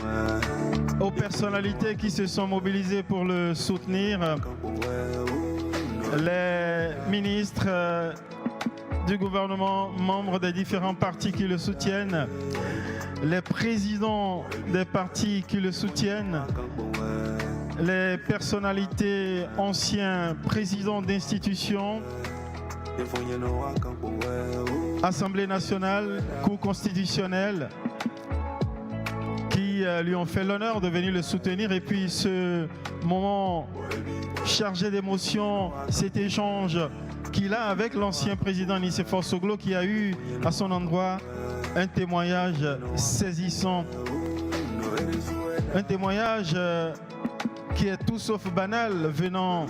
aux personnalités qui se sont mobilisées pour le soutenir. Les ministres du gouvernement, membres des différents partis qui le soutiennent, les présidents des partis qui le soutiennent, les personnalités anciens présidents d'institutions, Assemblée nationale, Cour constitutionnelle, qui lui ont fait l'honneur de venir le soutenir. Et puis ce moment chargé d'émotions, cet échange qu'il a avec l'ancien président Nicéphore Soglo, qui a eu à son endroit un témoignage saisissant. Un témoignage qui est tout sauf banal venant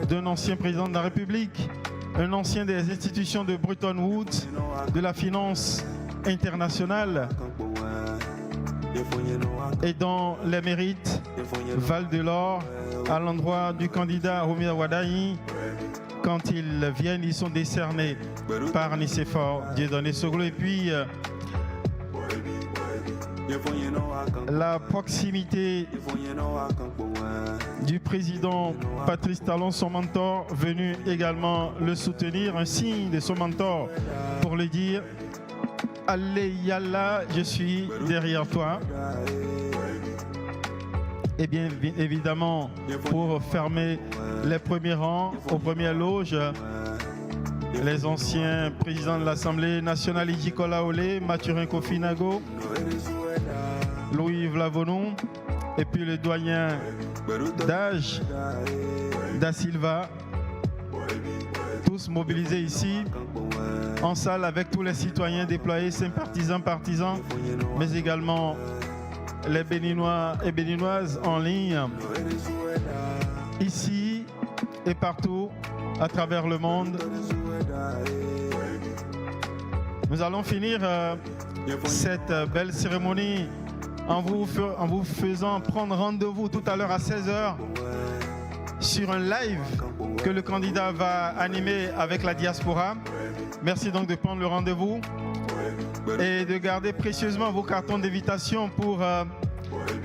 d'un ancien président de la République, un ancien des institutions de Bretton Woods, de la finance internationale, et dont les mérites valent de l'or à l'endroit du candidat Romuald Wadayi. Quand ils viennent, ils sont décernés par Nicéphore Dieudonné Soglo. Et puis, la proximité du président Patrice Talon, son mentor, venu également le soutenir, un signe de son mentor pour lui dire « Allez, Yallah, je suis derrière toi ». Et bien évidemment, pour fermer les premiers rangs, aux premières loges, les anciens présidents de l'Assemblée nationale, Ijikola Olé, Mathurin Kofinago, Louis Vlavonou, et puis le doyen d'âge, Da Silva, tous mobilisés ici, en salle avec tous les citoyens déployés, sympathisants, partisans, mais également les Béninois et Béninoises en ligne, ici et partout à travers le monde. Nous allons finir cette belle cérémonie en vous faisant prendre rendez-vous tout à l'heure à 16h sur un live que le candidat va animer avec la diaspora. Merci donc de prendre le rendez-vous et de garder précieusement vos cartons d'invitation pour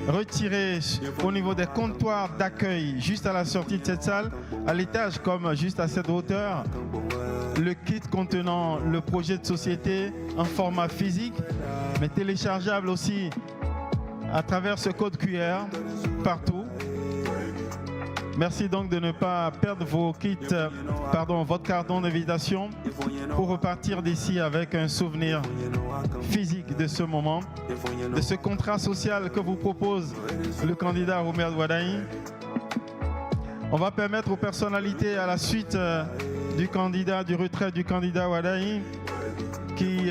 retirer au niveau des comptoirs d'accueil juste à la sortie de cette salle, à l'étage comme juste à cette hauteur, le kit contenant le projet de société en format physique, mais téléchargeable aussi à travers ce code QR partout. Merci donc de ne pas perdre votre carton d'invitation pour repartir d'ici avec un souvenir physique de ce moment, de ce contrat social que vous propose le candidat Romuald Wadayi. On va permettre aux personnalités à la suite du retrait du candidat Wadayi qui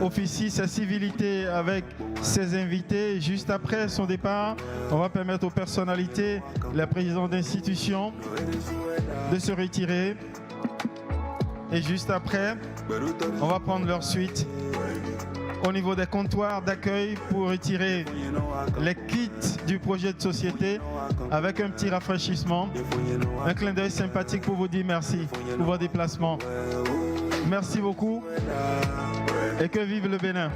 officie sa civilité avec ses invités. Juste après son départ, on va permettre aux personnalités, les présidents d'institutions, de se retirer. Et juste après, on va prendre leur suite au niveau des comptoirs d'accueil pour retirer les kits du projet de société avec un petit rafraîchissement. Un clin d'œil sympathique pour vous dire merci pour vos déplacements. Merci beaucoup et que vive le Bénin.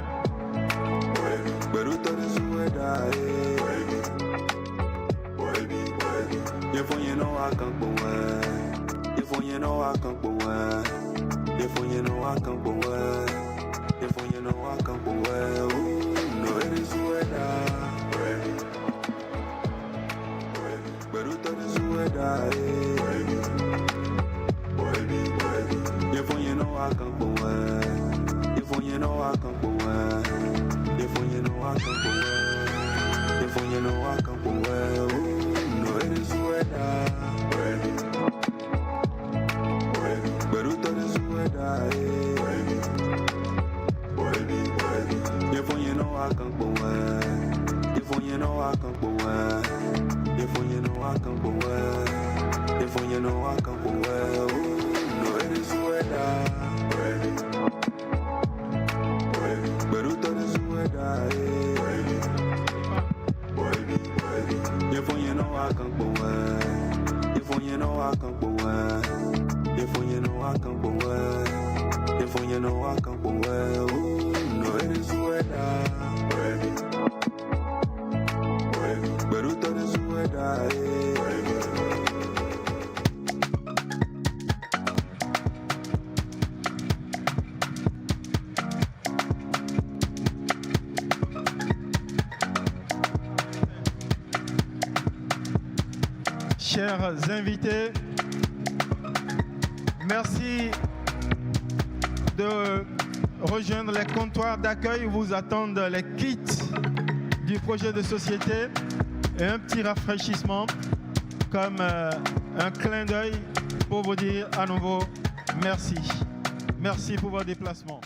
Beruto Chers invités, merci de rejoindre les comptoirs d'accueil où vous attendent les kits du projet de société et un petit rafraîchissement comme un clin d'œil pour vous dire à nouveau merci. Merci pour vos déplacements.